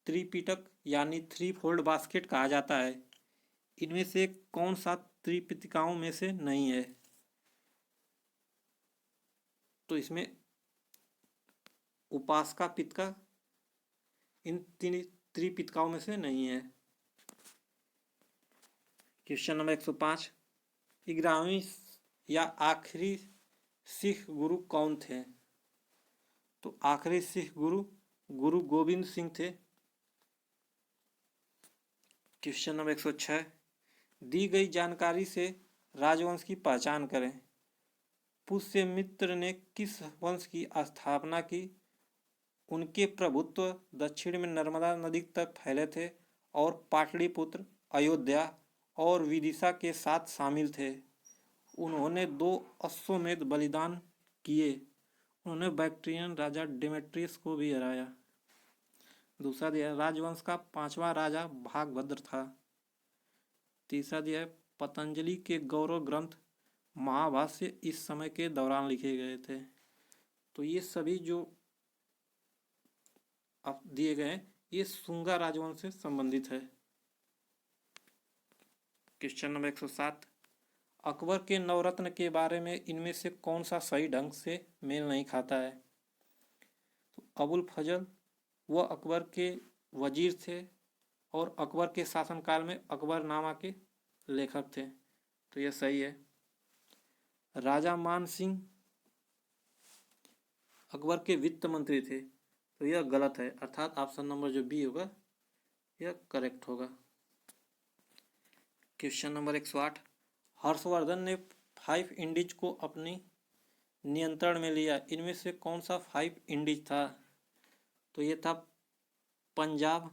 त्रिपिटक यानी थ्री फोल्ड बास्केट कहा जाता है। इनमें से कौन सा त्रिपिटकाओं में से नहीं है? तो इसमें उपासका पिटका इन तीन त्रिपिटकाओं में से नहीं है। क्वेश्चन नंबर 105, 11वीं या आखिरी सिख गुरु कौन थे? तो आखिरी सिख गुरु गुरु गोविंद सिंह थे। क्वेश्चन नंबर 106, दी गई जानकारी से राजवंश की पहचान करें। पुष्यमित्र ने किस वंश की स्थापना की? उनके प्रभुत्व दक्षिण में नर्मदा नदी तक फैले थे और पाटलिपुत्र, अयोध्या और विदिशा के साथ शामिल थे। उन्होंने 2 अश्वमेध बलिदान किए। उन्होंने बैक्ट्रियन राजा डेमेट्रियस को भी हराया। दूसरा दिया राजवंश का 5वां राजा भागभद्र था। तीसरा दिया है पतंजलि के गौरव ग्रंथ महाभाष्य इस समय के दौरान लिखे गए थे। तो ये सभी जो अब दिए गए ये शुंगा राजवंश से संबंधित है। क्वेश्चन नंबर 107, अकबर के नवरत्न के बारे में इनमें से कौन सा सही ढंग से मेल नहीं खाता है? तो अबुल फजल वह अकबर के वजीर थे और अकबर के शासनकाल में अकबरनामा के लेखक थे। तो यह सही है। राजा मान सिंह अकबर के वित्त मंत्री थे। तो यह गलत है, अर्थात ऑप्शन नंबर जो बी होगा यह करेक्ट होगा। क्वेश्चन नंबर 108, हर्षवर्धन ने 5 इंडीज को अपनी नियंत्रण में लिया। इनमें से कौन सा 5 इंडीज था? तो ये था पंजाब,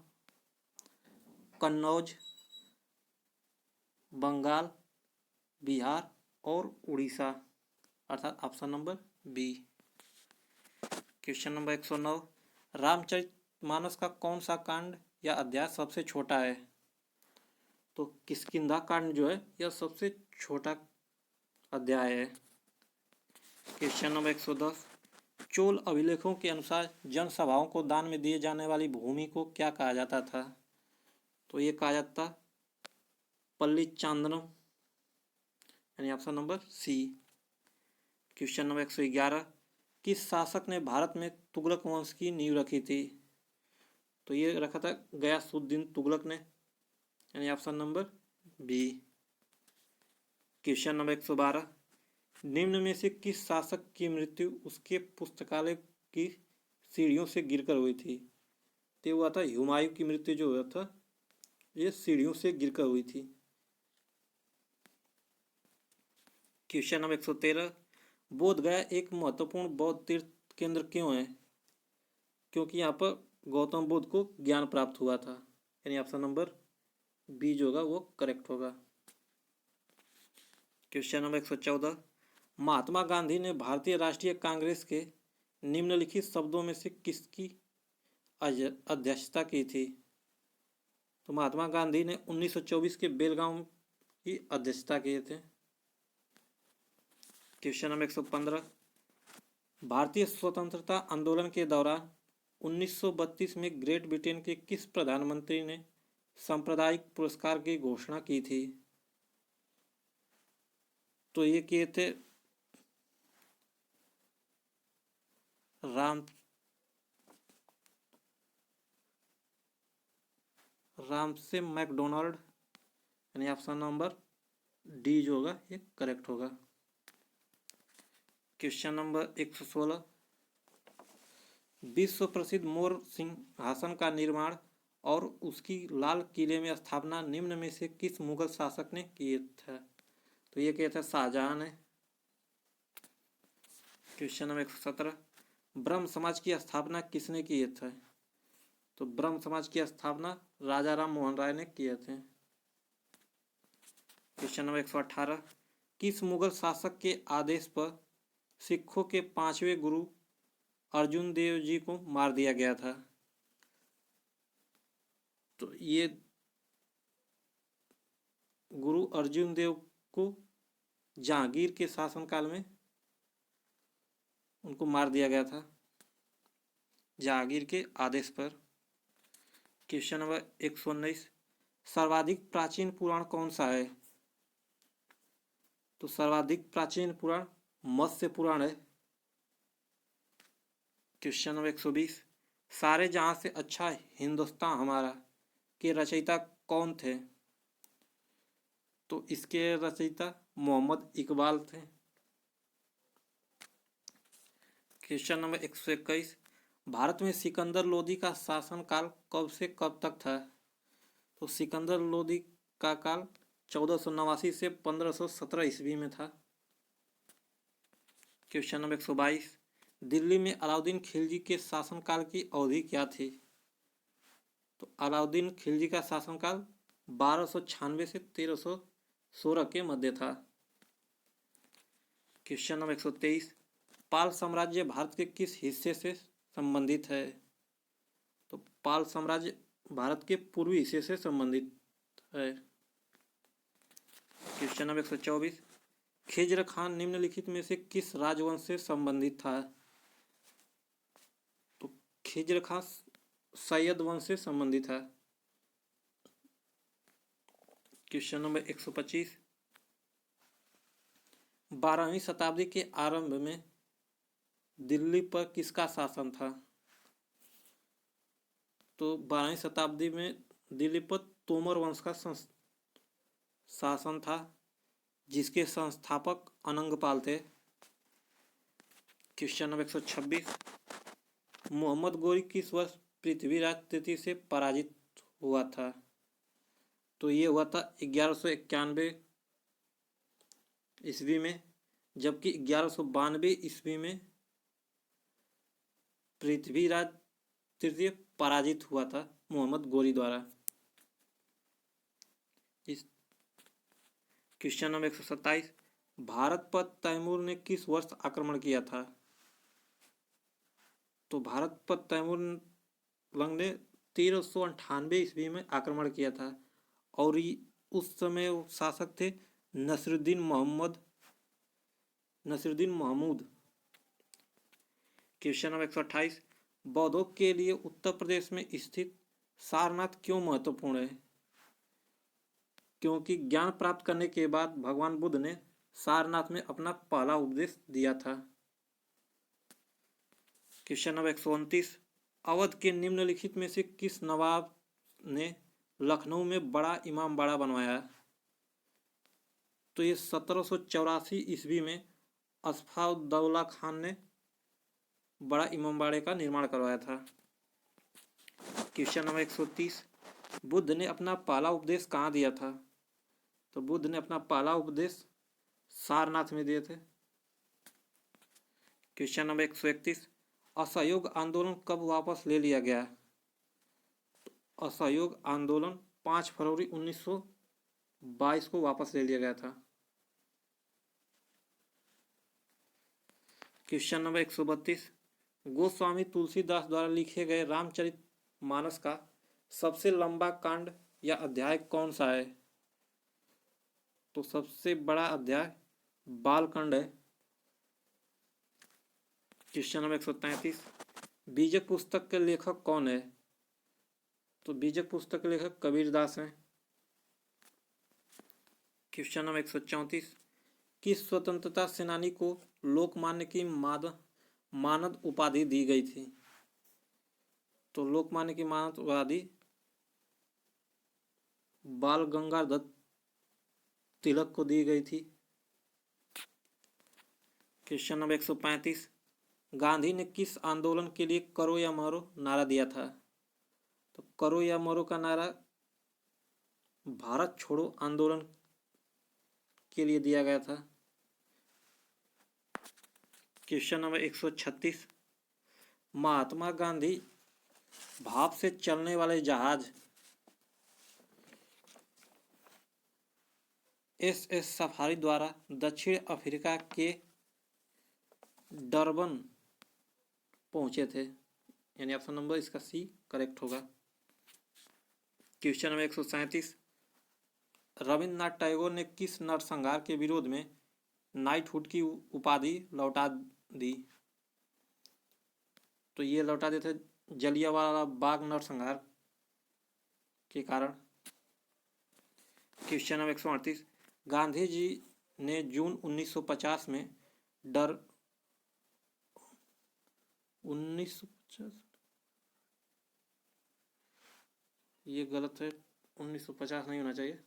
कन्नौज, बंगाल, बिहार और उड़ीसा, अर्थात option number B. Question number 109, Ramcharitmanas का कौन सा कांड या अध्याय सबसे छोटा है? तो किष्किंधा कांड जो है यह सबसे छोटा अध्याय है। क्वेश्चन नंबर 110, चोल अभिलेखों के अनुसार जनसभाओं को दान में दिए जाने वाली भूमि को क्या कहा जाता था? तो ये कहा जाता पल्ली चांदनम, यानी option number C. Question number 111, किस शासक ने भारत में तुगलक वंश की नींव रखी थी? तो ये रखा था गयासुद्दीन तुगलक ने, यानी option number B. Question number 112, निम्न में से किस शासक की मृत्यु उसके पुस्तकालय की सीढ़ियों से गिरकर हुई थी? तो हुआ था हुमायूं की मृत्यु जो हुआ था ये सीढ़ियों से गिरकर हुई थी। क्वेश्चन नंबर 113, बोधगया एक महत्वपूर्ण बौद्ध तीर्थ केंद्र क्यों है? क्योंकि यहाँ पर गौतम बुद्ध को ज्ञान प्राप्त हुआ था, यानी ऑप्शन नंबर बी जो होगा वो करेक्ट होगा। क्वेश्चन नंबर 114, महात्मा गांधी ने भारतीय राष्ट्रीय कांग्रेस के निम्नलिखित शब्दों में से किसकी अध्यक्षता की थी? तो महात्मा गांधी ने 1924 के बेलगांव की अध्यक्षता किए थे। क्वेश्चन नंबर 115, भारतीय स्वतंत्रता आंदोलन के दौरान 1932 में ग्रेट ब्रिटेन के किस प्रधानमंत्री ने सांप्रदायिक पुरस्कार की घोषणा की थी? तो ये किए थे रामसे मैकडोनाल्ड, यानी ऑप्शन नंबर डी जो होगा ये करेक्ट होगा। क्वेश्चन नंबर 116, विश्व प्रसिद्ध मोर सिंहासन का निर्माण और उसकी लाल किले में स्थापना निम्न में से किस मुगल शासक ने की था? तो ये क्या था? शाहजहां ने। क्वेश्चन नंबर 117, ब्रह्म समाज की स्थापना किसने की था? तो ब्रह्म समाज की स्थापना राजा राम मोहन राय ने किए थे। क्वेश्चन नंबर 118, किस मुगल शासक के आदेश पर सिखों के 5वें गुरु अर्जुन देव जी को मार दिया गया था? तो ये गुरु अर्जुन देव को जहांगीर के शासनकाल में उनको मार दिया गया था, जहांगीर के आदेश पर। क्वेश्चन नंबर 119, सर्वाधिक प्राचीन पुराण कौन सा है? तो सर्वाधिक प्राचीन पुराण मत्स्य पुराण है। क्वेश्चन नंबर 120, सारे जहां से अच्छा हिंदुस्तान हमारा के रचयिता कौन थे? तो इसके रचयिता मोहम्मद इकबाल थे। क्वेश्चन नंबर 121, भारत में सिकंदर लोदी का शासनकाल कब से कब तक था? तो सिकंदर लोदी का काल 1489 से 1517 ईस्वी में था। क्वेश्चन नंबर 122, दिल्ली में अलाउद्दीन खिलजी के शासनकाल की अवधि क्या थी? तो अलाउद्दीन खिलजी का शासनकाल 1296 से 1316 के मध्य था। क्वेश्चन नंबर 123, पाल साम्राज्य भारत के किस हिस्से से संबंधित है? तो पाल साम्राज्य भारत के पूर्वी हिस्से से संबंधित है। क्वेश्चन नंबर 124, खिज्र खान निम्नलिखित में से किस राजवंश से संबंधित था? तो खिज्र खान सैयद वंश से संबंधित है। क्वेश्चन नंबर 125, 12वीं शताब्दी के आरंभ में दिल्ली पर किसका शासन था? तो 12वीं शताब्दी में दिल्ली पर तोमर वंश का शासन था, जिसके संस्थापक अनंगपाल थे। क्वेश्चन नंबर 126, मोहम्मद गोरी किस वर्ष पृथ्वीराज तृतीय से पराजित हुआ था? तो ये हुआ था 1191 ईस्वी में, जबकि 1192 ईस्वी में पृथ्वीराज तृतीय पराजित हुआ था मोहम्मद गोरी द्वारा। इस क्वेश्चन नंबर 127, भारत पर तैमूर ने किस वर्ष आक्रमण किया था? तो भारत पर तैमूर लंग ने 1398 ईस्वी में आक्रमण किया था, और उस समय शासक थे नसरुद्दीन महमूद। क्वेश्चन नंबर 128, बौद्धों के लिए उत्तर प्रदेश में स्थित सारनाथ क्यों महत्वपूर्ण है? क्योंकि ज्ञान प्राप्त करने के बाद भगवान बुद्ध ने सारनाथ में अपना पहला उपदेश दिया था। क्वेश्चन नंबर 129, अवध के निम्नलिखित में से किस नवाब ने लखनऊ में बड़ा इमामबाड़ा बनवाया? तो ये 1784 ईस्वी में असफाउद्दौला खान ने बड़ा इमामबाड़े का निर्माण करवाया था। क्वेश्चन नंबर 130, बुद्ध ने अपना पहला उपदेश कहाँ दिया था? तो बुद्ध ने अपना पहला उपदेश सारनाथ में दिए थे। क्वेश्चन नंबर 131, असहयोग आंदोलन कब वापस ले लिया गया? तो असहयोग आंदोलन 5 फरवरी 1922 को वापस ले लिया गया था। क्वेश्चन नंबर 132, गोस्वामी तुलसीदास द्वारा लिखे गए रामचरितमानस का सबसे लंबा कांड या अध्याय कौन सा है? तो सबसे बड़ा अध्याय बालकांड है। क्वेश्चन नंबर 133, बीजक पुस्तक के लेखक कौन है? तो बीजक पुस्तक के लेखक कबीरदास हैं। क्वेश्चन नंबर 134, किस स्वतंत्रता सेनानी को लोकमान्य की मानद उपाधि दी गई थी? तो लोकमान्य की मानद उपाधि बाल गंगाधर तिलक को दी गई थी। क्वेश्चन नंबर 135, गांधी ने किस आंदोलन के लिए करो या मरो नारा दिया था? तो करो या मरो का नारा भारत छोड़ो आंदोलन के लिए दिया गया था। क्वेश्चन नंबर 136, महात्मा गांधी भाप से चलने वाले जहाज SS सफारी द्वारा दक्षिण अफ्रीका के डरबन पहुंचे थे, यानी ऑप्शन नंबर इसका सी करेक्ट होगा। क्वेश्चन नंबर 137, रविन्द्रनाथ टैगोर ने किस नरसंहार के विरोध में नाइटहुड की उपाधि लौटा दी? तो ये लौटा देते जलियांवाला बाग नरसंहार के कारण। क्वेश्चन नंबर 138, गांधी जी ने जून 1950 में 1950, ये गलत है, 1950 नहीं होना चाहिए,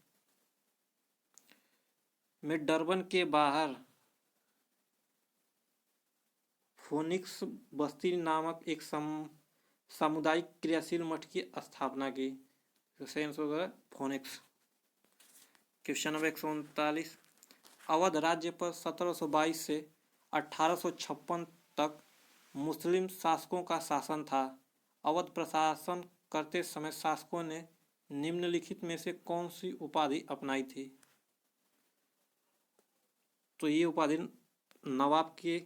में डरबन के बाहर फोनिक्स बस्ती नामक एक सामुदायिक क्रियाशील मठ की स्थापना की। तो सही आंसर होगा फोनिक्स। क्वेश्चन नंबर 139, अवध राज्य पर 1722 से 1856 तक मुस्लिम शासकों का शासन था। अवध प्रशासन करते समय शासकों ने निम्नलिखित में से कौन सी उपाधि अपनाई थी? तो ये उपाधि नवाब की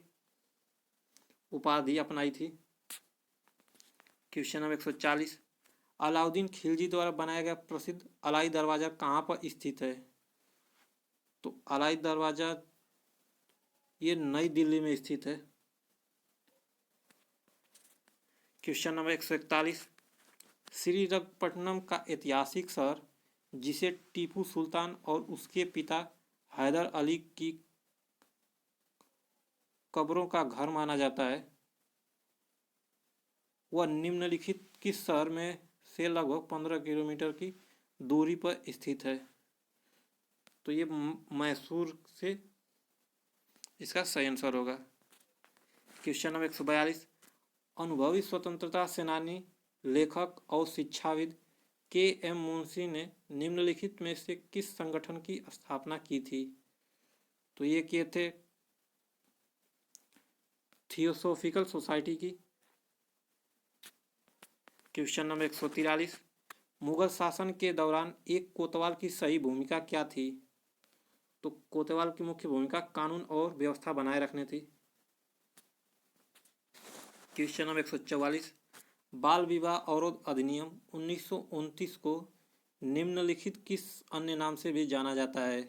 उपाधि अपनाई थी। क्वेश्चन नंबर 140, अलाउद्दीन खिलजी द्वारा बनाया गया प्रसिद्ध अलाई दरवाजा कहाँ पर स्थित है? तो अलाई दरवाजा ये नई दिल्ली में स्थित है। क्वेश्चन नंबर 141, श्रीरंगपट्टनम का ऐतिहासिक शहर जिसे टीपू सुल्तान और उसके पिता हैदर अली की कब्रों का घर माना जाता है, वह निम्नलिखित किस शहर में से लगभग 15 किलोमीटर की दूरी पर स्थित है? तो ये मैसूर से इसका सही आंसर होगा। क्वेश्चन नंबर 142, अनुभवी स्वतंत्रता सेनानी, लेखक और शिक्षाविद KM मुंशी ने निम्नलिखित में से किस संगठन की स्थापना की थी? तो ये किए थे थियोसॉफिकल सोसाइटी की। क्वेश्चन नंबर 143, मुगल शासन के दौरान एक कोतवाल की सही भूमिका क्या थी? तो कोतवाल की मुख्य भूमिका कानून और व्यवस्था बनाए रखने थी। क्वेश्चन नंबर 144, बाल विवाह अवरोध अधिनियम 1929 को निम्नलिखित किस अन्य नाम से भी जाना जाता है?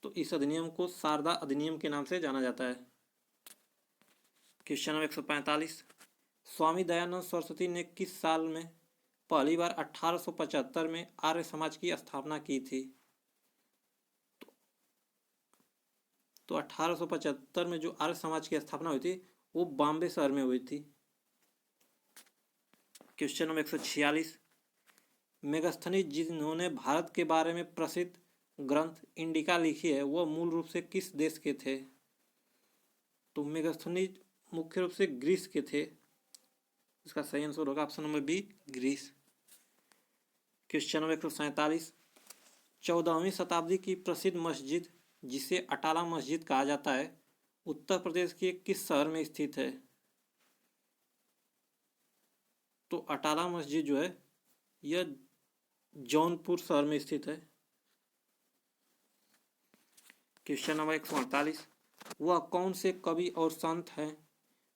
तो इस अधिनियम को शारदा अधिनियम के नाम से जाना जाता है। क्वेश्चन नंबर 145, स्वामी दयानंद सरस्वती ने किस साल में पहली बार 1875 में आर्य समाज की स्थापना की थी? तो 1875 में जो आर्य समाज की स्थापना हुई थी वो बॉम्बे शहर में हुई थी। क्वेश्चन नंबर 146, मेगास्थनीज जिन्होंने भारत के बारे में प्रसिद्ध ग्रंथ इंडिका लिखी है वह मूल रूप से किस देश के थे? तो मेगास्थनीज मुख्य रूप से ग्रीस के थे। इसका सही आंसर होगा option number B, Greece. Question number 147, 14वीं शताब्दी की प्रसिद्ध मस्जिद जिसे अटाला मस्जिद कहा जाता है उत्तर प्रदेश के किस शहर में स्थित है? तो अटाला मस्जिद जो है यह जौनपुर शहर में स्थित है। क्वेश्चन नंबर 148, वह कौन से कवि और संत हैं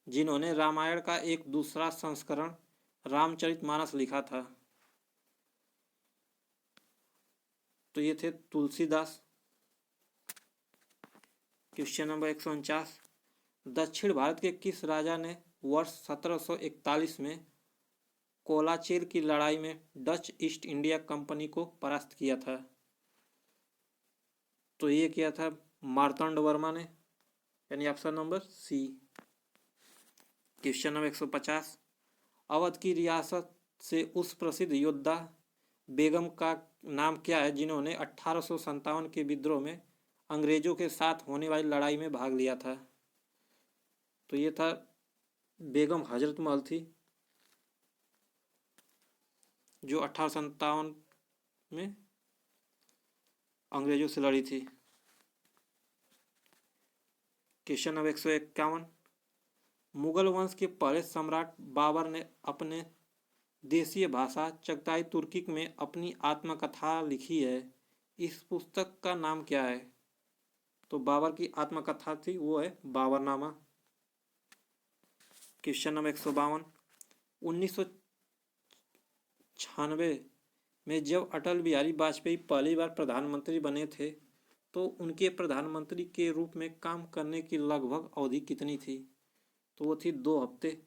जिन्होंने रामायण का एक दूसरा संस्करण रामचरितमानस लिखा था? तो ये थे तुलसीदास। क्वेश्चन नंबर 149, दक्षिण भारत के किस राजा ने वर्ष 1741 में कोलाचेर की लड़ाई में डच ईस्ट इंडिया कंपनी को परास्त किया था? तो ये किया था मार्तंड वर्मा ने, यानी option number C. Question number 150, Awadh की रियासत से उस प्रसिद्ध योद्धा बेगम का नाम क्या है जिन्होंने 1857 के विद्रोह में अंग्रेजों के साथ होने वाली लड़ाई में भाग लिया था? तो ये था बेगम हजरत महल थी। जो 1857 में अंग्रेजों से लड़ी थी। क्वेश्चन नंबर 151, मुगल वंश के पहले सम्राट बाबर ने अपने देशीय भाषा चगताई तुर्किक में अपनी आत्मकथा लिखी है। इस पुस्तक का नाम क्या है? तो बाबर की आत्मकथा थी, वो है बाबरनामा। क्वेश्चन नंबर 152, 1996 में जब अटल बिहारी वाजपेयी पहली बार प्रधानमंत्री बने थे तो उनके प्रधानमंत्री के रूप में काम करने की लगभग अवधि कितनी थी? तो वो थी 2 हफ्ते।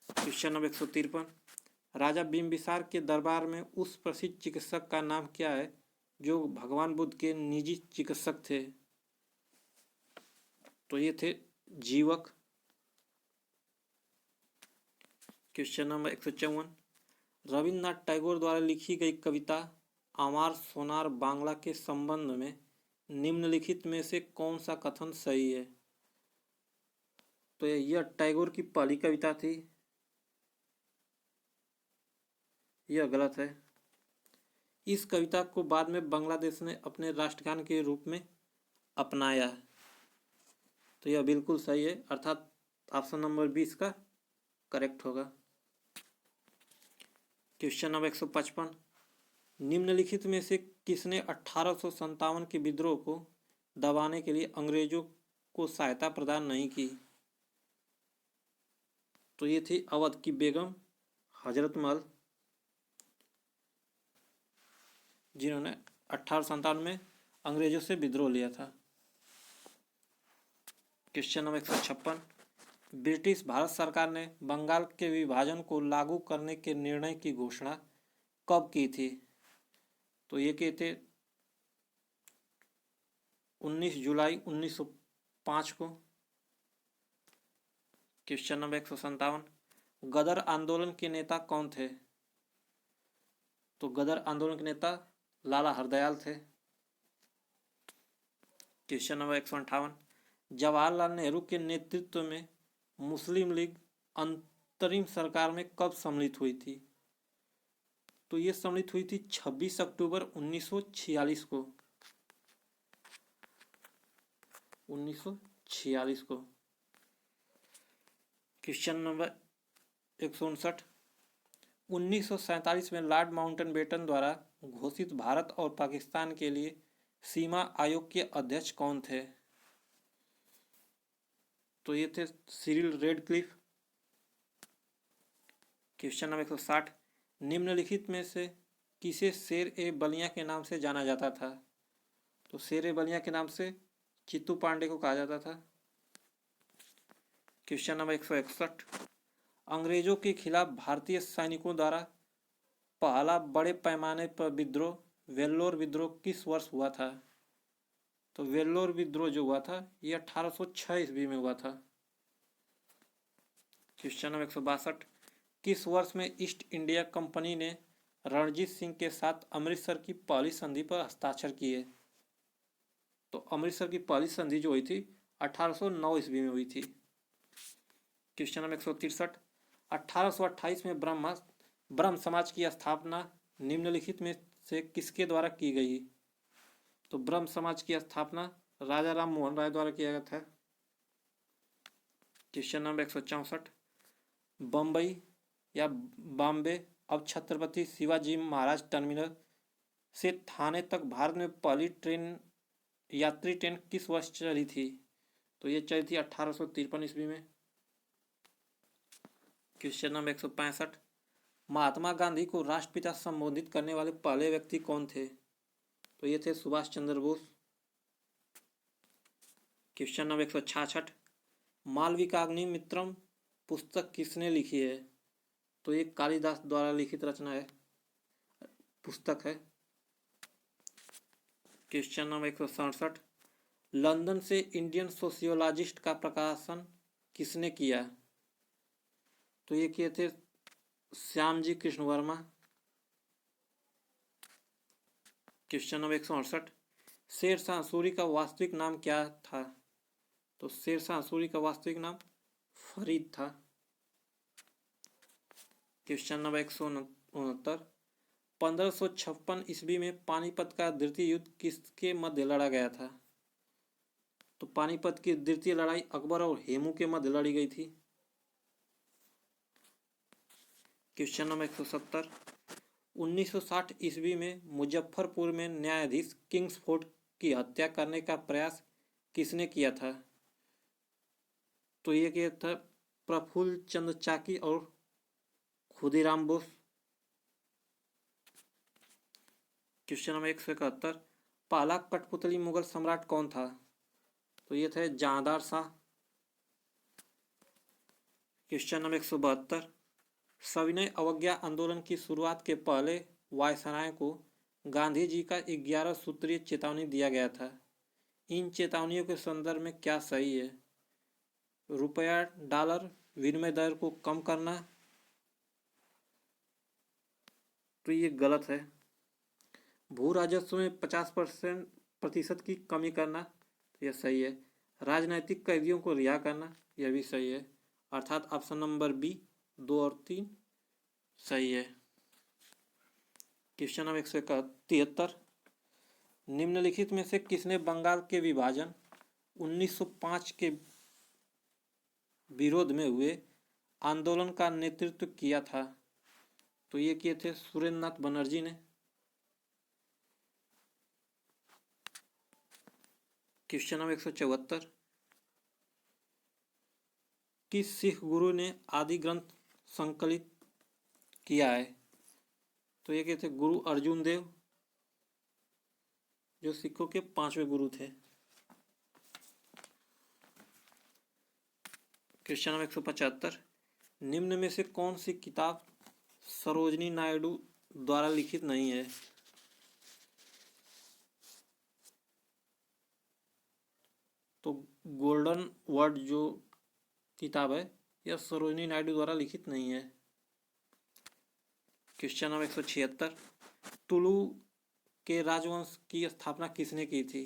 क्वेश्चन नंबर 153, राजा बिम्बिसार के दरबार में उस प्रसिद्ध चिकित्सक का नाम क्या है जो भगवान बुद्ध के निजी चिकित्सक थे? तो ये थे जीवक। क्वेश्चन नंबर 154, रविन्द्रनाथ टैगोर द्वारा लिखी गई कविता आमार सोनार बांग्ला के संबंध में निम्नलिखित में से कौन सा कथन सही है? तो यह टैगोर की पहली कविता थी, यह गलत है। इस कविता को बाद में बांग्लादेश ने अपने राष्ट्रगान के रूप में अपनाया, तो यह बिल्कुल सही है, अर्थात ऑप्शन नंबर 20 का करेक्ट होगा। क्वेश्चन नंबर 155, निम्नलिखित में से किसने 1857 के विद्रोह को दबाने के लिए अंग्रेजों को सहायता प्रदान नहीं की? तो ये थी अवध की बेगम हजरत महल, जिन्होंने 1857 में अंग्रेजों से विद्रोह लिया था। क्वेश्चन नंबर 156, ब्रिटिश भारत सरकार ने बंगाल के विभाजन को लागू करने के निर्णय की घोषणा कब की थी? तो ये किए थे 19 जुलाई 1905 को। क्वेश्चन नंबर 157, गदर आंदोलन के नेता कौन थे? तो गदर आंदोलन के नेता लाला हरदयाल थे। क्वेश्चन नंबर 158, जवाहरलाल नेहरू के नेतृत्व में मुस्लिम लीग अंतरिम सरकार में कब सम्मिलित हुई थी? तो ये सम्मिलित हुई थी 26 अक्टूबर 1946 को। 1946 को। क्वेश्चन नंबर 159, 1947 में लॉर्ड माउंटबेटन द्वारा घोषित भारत और पाकिस्तान के लिए सीमा आयोग के अध्यक्ष कौन थे? तो ये थे सिरिल रेडक्लिफ। क्वेश्चन नंबर 160, निम्नलिखित में से किसे शेर ए बलिया के नाम से जाना जाता था? तो शेर ए बलिया के नाम से चित्तू पांडे को कहा जाता था। क्वेश्चन नंबर 161, अंग्रेजों के खिलाफ भारतीय सैनिकों द्वारा पहला बड़े पैमाने पर विद्रोह वेल्लोर विद्रोह किस वर्ष हुआ था? तो वेल्लोर विद्रोह जो हुआ था ये 1806 ईस्वी में हुआ था। क्वेश्चन नंबर 162, किस वर्ष में ईस्ट इंडिया कंपनी ने रणजीत सिंह के साथ अमृतसर की पहली संधि पर हस्ताक्षर किए? तो अमृतसर की पहली संधि जो हुई थी 1809 ईस्वी में हुई थी। क्वेश्चन नंबर 163, 1828 में ब्रह्म समाज की स्थापना निम्नलिखित में से किसके द्वारा की गई? तो ब्रह्म समाज की स्थापना राजा राम मोहन राय द्वारा किया गया था। क्वेश्चन नंबर 164, बम्बई या बॉम्बे अब छत्रपति शिवाजी महाराज टर्मिनल से थाने तक भारत में पहली यात्री ट्रेन किस वर्ष चली थी? तो ये चली थी 1853 ईस्वी में। क्वेश्चन नंबर 165, महात्मा गांधी को राष्ट्रपिता संबोधित करने वाले पहले व्यक्ति कौन थे? तो ये थे सुभाष चंद्र बोस। क्वेश्चन नंबर 166, मालविकाग्निमित्रम पुस्तक किसने लिखी है? तो ये कालिदास द्वारा लिखित रचना है, पुस्तक है। क्वेश्चन नंबर 167, लंदन से इंडियन सोशियोलॉजिस्ट का प्रकाशन किसने किया? तो ये किए थे श्यामजी कृष्ण वर्मा। क्वेश्चन नंबर 168, शेरशाह सूरी का वास्तविक नाम क्या था? तो शेरशाह सूरी का वास्तविक नाम फरीद था। Question number 169। 1556 ईस्वी में पानीपत का द्वितीय युद्ध किसके मध्य लड़ा गया था? तो पानीपत की द्वितीय लड़ाई अकबर और हेमू के मध्य लड़ी गई थी। Question number 170। 1960 ईस्वी में मुजफ्फरपुर में न्यायाधीश किंग्सफोर्ड की हत्या करने का प्रयास किसने किया था? तो ये किया था प्रफुल्ल चंद्र चाकी और खुदीराम बोस। Question number 171। पहला कठपुतली मुगल सम्राट कौन था? तो ये थे जहांदार शाह। Question number 172। सविनय अवज्ञा आंदोलन की शुरुआत के पहले वायसराय को गांधी जी का 11 सूत्रीय चेतावनी दिया गया था। इन चेतावनियों के संदर्भ में क्या सही है? रुपया डॉलर विनिमय दर को कम करना, तो ये गलत है। भू राजस्व में 50% की कमी करना, तो यह सही है। राजनैतिक कैदियों को रिहा करना, यह भी सही है। अर्थात ऑप्शन नंबर बी 2 और 3 सही है। Question number 173। निम्नलिखित में से किसने बंगाल के विभाजन 1905 के विरोध में हुए आंदोलन का नेतृत्व किया था? तो ये किए थे सुरेंद्रनाथ बनर्जी ने। Question number 174। किस सिख गुरु ने आदि ग्रंथ संकलित किया है? तो ये कहते गुरु अर्जुन देव, जो सिखों के 5वें गुरु थे। Question number 175। निम्न में से कौन सी किताब सरोजनी नायडू द्वारा लिखित नहीं है? तो गोल्डन वर्ड जो किताब है यह सरोजनी नायडू द्वारा लिखित नहीं है। Question number 176। तुलु के राजवंश की स्थापना किसने की थी?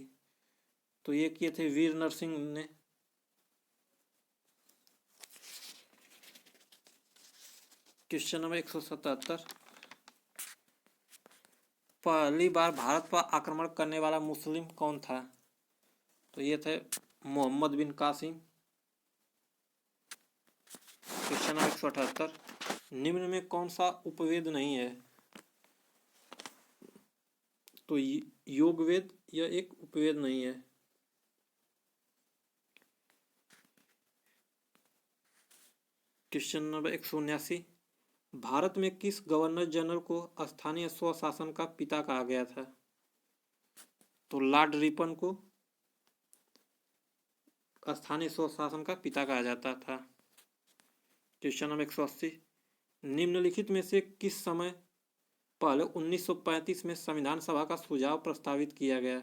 तो ये किए थे वीर नरसिंह ने। Question number 177। पहली बार भारत पर आक्रमण करने वाला मुस्लिम कौन था? तो ये थे मोहम्मद बिन कासिम। Question number 178। निम्न में कौन सा उपवेद नहीं है? तो योग वेद यह एक उपवेद नहीं है। Question number 179। भारत में किस गवर्नर जनरल को स्थानीय स्वशासन का पिता कहा गया था? तो लॉर्ड रिपन को स्थानीय स्वशासन का पिता कहा जाता था। Question number 180। निम्नलिखित में से किस समय पहले 1935 में संविधान सभा का सुझाव प्रस्तावित किया गया?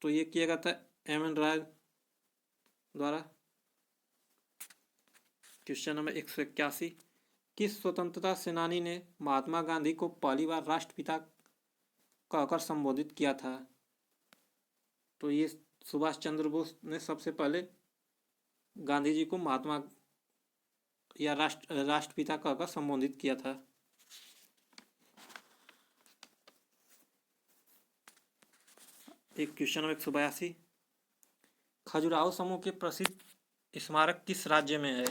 तो ये किया गया था एम.एन. राय द्वारा। Question number 181। किस स्वतंत्रता सेनानी ने महात्मा गांधी को पहली बार राष्ट्रपिता कहकर संबोधित किया था? तो ये सुभाष चंद्र बोस ने सबसे पहले गांधी जी को महात्मा या राष्ट्रपिता कहकर संबोधित किया था। एक क्वेश्चन नंबर 182। खजुराहो समूह के प्रसिद्ध स्मारक किस राज्य में है?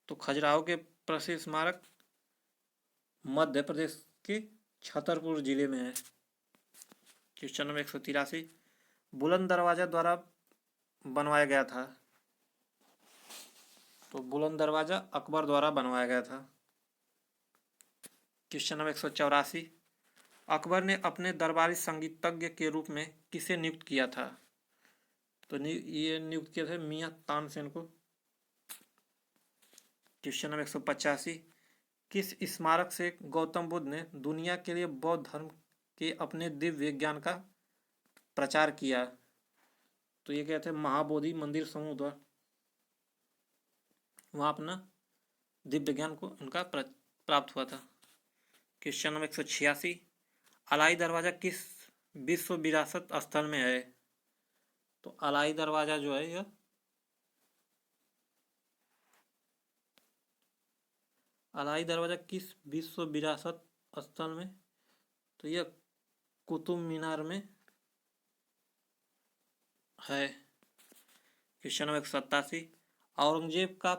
तो खजुराहो के प्रसिद्ध स्मारक मध्य प्रदेश के छतरपुर जिले में है। Question number 183। बुलंद दरवाजा द्वारा बनवाया गया था? तो बुलंद दरवाजा अकबर द्वारा बनवाया गया था। Question number 184। अकबर ने अपने दरबारी संगीतज्ञ के रूप में किसे नियुक्त किया था? तो ये नियुक्त किए थे मियां तानसेन को। Question number 185। किस स्मारक से गौतम बुद्ध ने दुनिया के लिए बौद्ध धर्म के अपने दिव्य ज्ञान का प्रचार किया? तो ये कहते हैं महाबोधि मंदिर समूह द्वारा, वहाँ अपना दिव्य ज्ञान को उनका प्राप्त हुआ था। Question number 186। अलाई दरवाजा किस विश्व विरासत स्थल में है? तो अलाई दरवाजा जो है यह अलाई दरवाज़ा किस विश्व विरासत स्थल में? तो यह कुतुब मीनार में है। क्वेश्चन नंबर 187, औरंगजेब का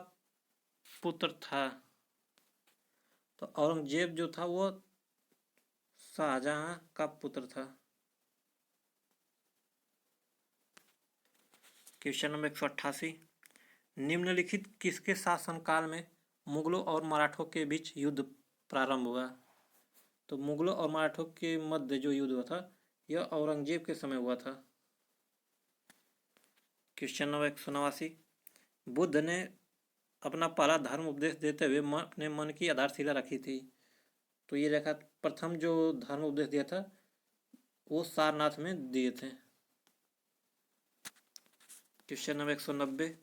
पुत्र था। तो औरंगजेब जो था वो शाहजहां का पुत्र था। क्वेश्चन नंबर 188, निम्नलिखित किसके शासनकाल में मुगलों और मराठों के बीच युद्ध प्रारंभ हुआ? तो मुगलों और मराठों के मध्य जो युद्ध हुआ था यह औरंगजेब के समय हुआ था। क्वेश्चन नंबर 189, बुद्ध ने अपना पहला धर्म उपदेश देते हुए अपने मन की आधारशिला रखी थी। तो ये रखा, प्रथम जो धर्म उपदेश दिया था वो सारनाथ में दिए थे। क्वेश्चन नंबर 190,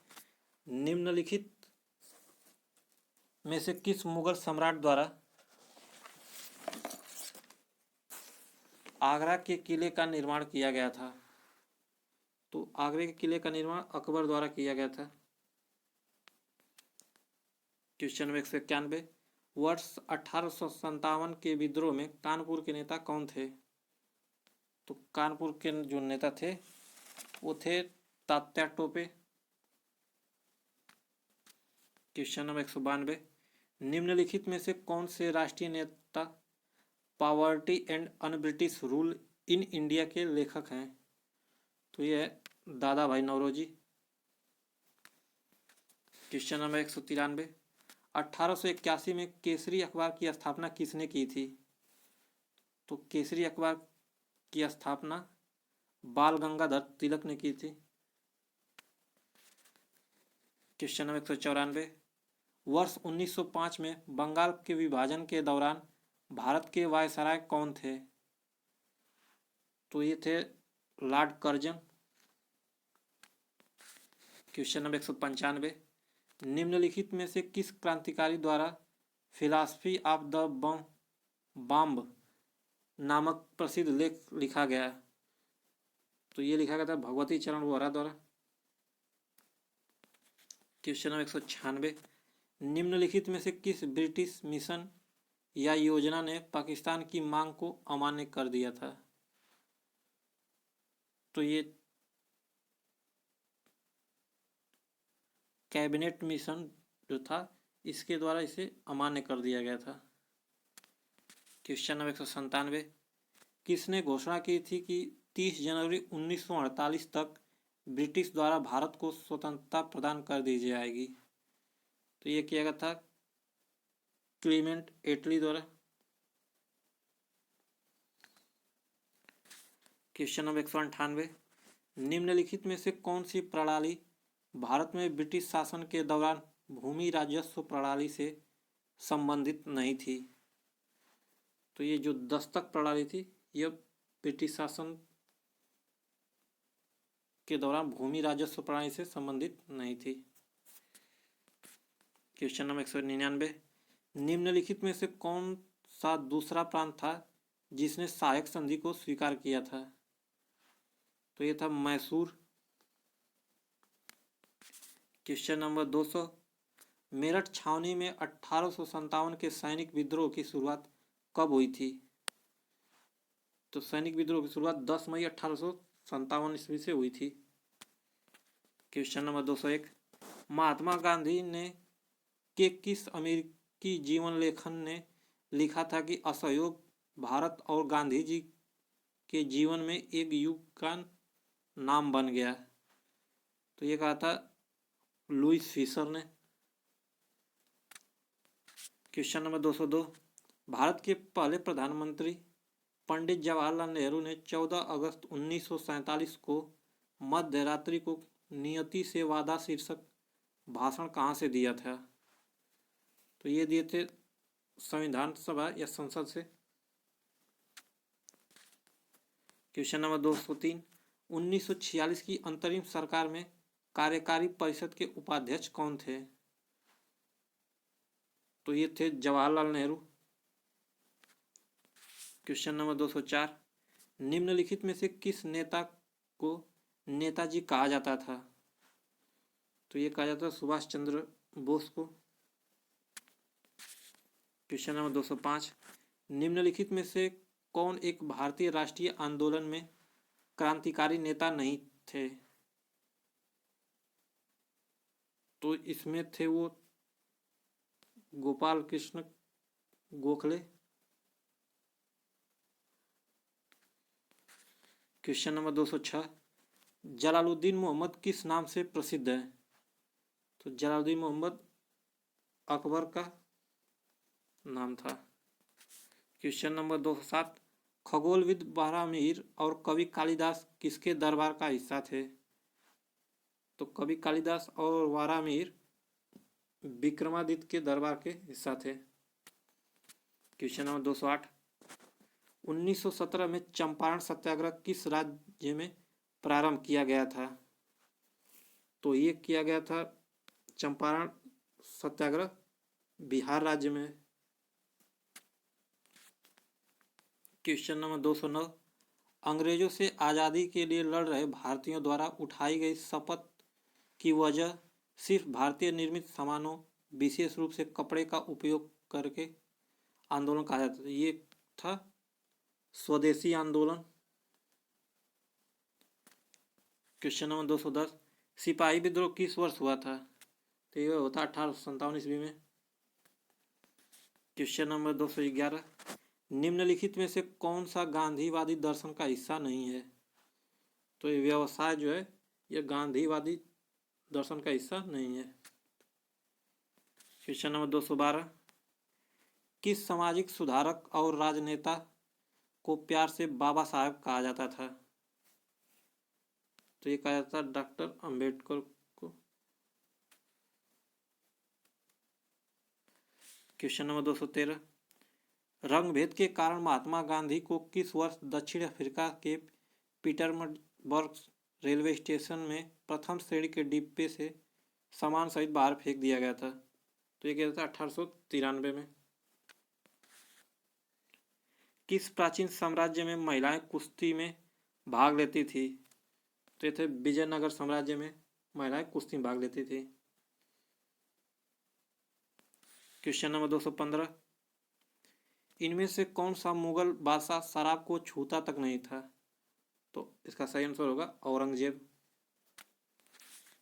निम्नलिखित में से किस मुगल सम्राट द्वारा आगरा के किले का निर्माण किया गया था? तो आगरे के किले का निर्माण अकबर द्वारा किया गया था। क्वेश्चन नंबर 191, वर्ष 1857 के विद्रोह में कानपुर के नेता कौन थे? तो कानपुर के जो नेता थे वो थे तात्या टोपे। क्वेश्चन नंबर 192, निम्नलिखित में से कौन से राष्ट्रीय नेता poverty and un British rule in India के लेखक हैं? तो ये दादा भाई नौरोजी। क्वेश्चन नंबर 193, 1881 में केसरी अखबार की स्थापना किसने की थी? तो केसरी अखबार की स्थापना बाल गंगाधर तिलक ने की थी। क्वेश्चन नंबर 194, वर्ष 1905 में बंगाल के विभाजन के दौरान भारत के वायसराय कौन थे? तो ये थे लॉर्ड कर्जन। क्वेश्चन नंबर 195, निम्नलिखित में से किस क्रांतिकारी द्वारा फिलॉसफी ऑफ द बॉम्ब नामक प्रसिद्ध लेख लिखा गया? तो ये लिखा गया था भगवती चरण वोहरा द्वारा। क्वेश्चन नंबर 196, निम्नलिखित में से किस ब्रिटिश मिशन या योजना ने पाकिस्तान की मांग को अमान्य कर दिया था? तो ये कैबिनेट मिशन जो था इसके द्वारा इसे अमान्य कर दिया गया था। क्वेश्चन नंबर 197, किसने घोषणा की थी कि 30 जनवरी 1948 तक ब्रिटिश द्वारा भारत को स्वतंत्रता प्रदान कर दी जाएगी? तो ये किया गया था क्लीमेंट एटली द्वारा। क्वेश्चन नंबर 198, निम्नलिखित में से कौन सी प्रणाली भारत में ब्रिटिश शासन के दौरान भूमि राजस्व प्रणाली से संबंधित नहीं थी? तो ये जो दस्तक प्रणाली थी यह ब्रिटिश शासन के दौरान भूमि राजस्व प्रणाली से संबंधित नहीं थी। क्वेश्चन नंबर 199, निम्नलिखित में से कौन सा दूसरा प्रांत था जिसने सहायक संधि को स्वीकार किया था? तो ये था मैसूर। क्वेश्चन नंबर 200, मेरठ छावनी में 1857 के सैनिक विद्रोह की शुरुआत कब हुई थी? तो सैनिक विद्रोह की शुरुआत 10 मई 1857 ईस्वी से हुई थी। क्वेश्चन नंबर 201, महात्मा गांधी ने के किस अमेरिकी जीवन लेखन ने लिखा था कि असहयोग भारत और गांधी जी के जीवन में एक युग का नाम बन गया? तो ये कहा था लुईस फिशर ने। क्वेश्चन नंबर 202, भारत के पहले प्रधानमंत्री पंडित जवाहरलाल नेहरू ने 14 अगस्त 1947 को मध्य रात्रि को नियति से वादा शीर्षक भाषण कहाँ से दिया था? तो ये दिए थे संविधान सभा या संसद से। क्वेश्चन नंबर 203, 1946 की अंतरिम सरकार में कार्यकारी परिषद के उपाध्यक्ष कौन थे? तो ये थे जवाहरलाल नेहरू। क्वेश्चन नंबर 204, निम्नलिखित में से किस नेता को नेताजी कहा जाता था? तो ये कहा जाता था सुभाष चंद्र बोस को। क्वेश्चन नंबर 205, निम्नलिखित में से कौन एक भारतीय राष्ट्रीय आंदोलन में क्रांतिकारी नेता नहीं थे? तो इसमें थे वो गोपाल कृष्ण गोखले। क्वेश्चन नंबर 206, जलालुद्दीन मोहम्मद किस नाम से प्रसिद्ध है? तो जलालुद्दीन मोहम्मद अकबर का नाम था। क्वेश्चन नंबर 207, खगोलविद बारामीर और कवि कालिदास किसके दरबार का हिस्सा थे? तो कवि कालिदास और बारामीर विक्रमादित्य के दरबार के हिस्सा थे। क्वेश्चन नंबर 208, 1917 में चंपारण सत्याग्रह किस राज्य में प्रारंभ किया गया था? तो ये किया गया था चंपारण सत्याग्रह बिहार राज्य में। क्वेश्चन नंबर 209, अंग्रेजों से आज़ादी के लिए लड़ रहे भारतीयों द्वारा उठाई गई शपथ की वजह सिर्फ भारतीय निर्मित सामानों, विशेष रूप से कपड़े का उपयोग करके आंदोलन कहा जाता था। ये था स्वदेशी आंदोलन। क्वेश्चन नंबर 210, सिपाही विद्रोह किस वर्ष हुआ था? तो यह होता 1857 ईस्वी में। क्वेश्चन नंबर 211, निम्नलिखित में से कौन सा गांधीवादी दर्शन का हिस्सा नहीं है? तो ये व्यवसाय जो है यह गांधीवादी दर्शन का हिस्सा नहीं है। क्वेश्चन नंबर 212, किस सामाजिक सुधारक और राजनेता को प्यार से बाबा साहब कहा जाता था? तो ये कहा जाता था डॉक्टर अंबेडकर को। क्वेश्चन नंबर 213, रंगभेद के कारण महात्मा गांधी को किस वर्ष दक्षिण अफ्रीका के पीटरसबर्ग रेलवे स्टेशन में प्रथम श्रेणी के डिब्बे से सामान सहित बाहर फेंक दिया गया था? तो ये क्या था 1893 में। किस प्राचीन साम्राज्य में महिलाएं कुश्ती में भाग लेती थी? तो ये थे विजयनगर साम्राज्य में महिलाएं कुश्ती में भाग लेती थी। क्वेश्चन नंबर 215, इनमें से कौन सा मुगल बादशाह शराब को छूता तक नहीं था? तो इसका सही आंसर होगा औरंगजेब।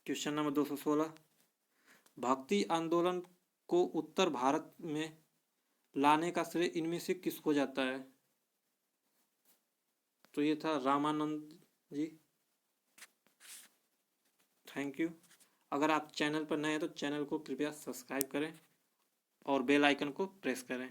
क्वेश्चन नंबर 216, भक्ति आंदोलन को उत्तर भारत में लाने का श्रेय इनमें से किसको जाता है? तो ये था रामानंद जी। Thank you. अगर आप चैनल पर नए हैं तो चैनल को कृपया सब्सक्राइब करें और बेल आइकन को प्रेस करें।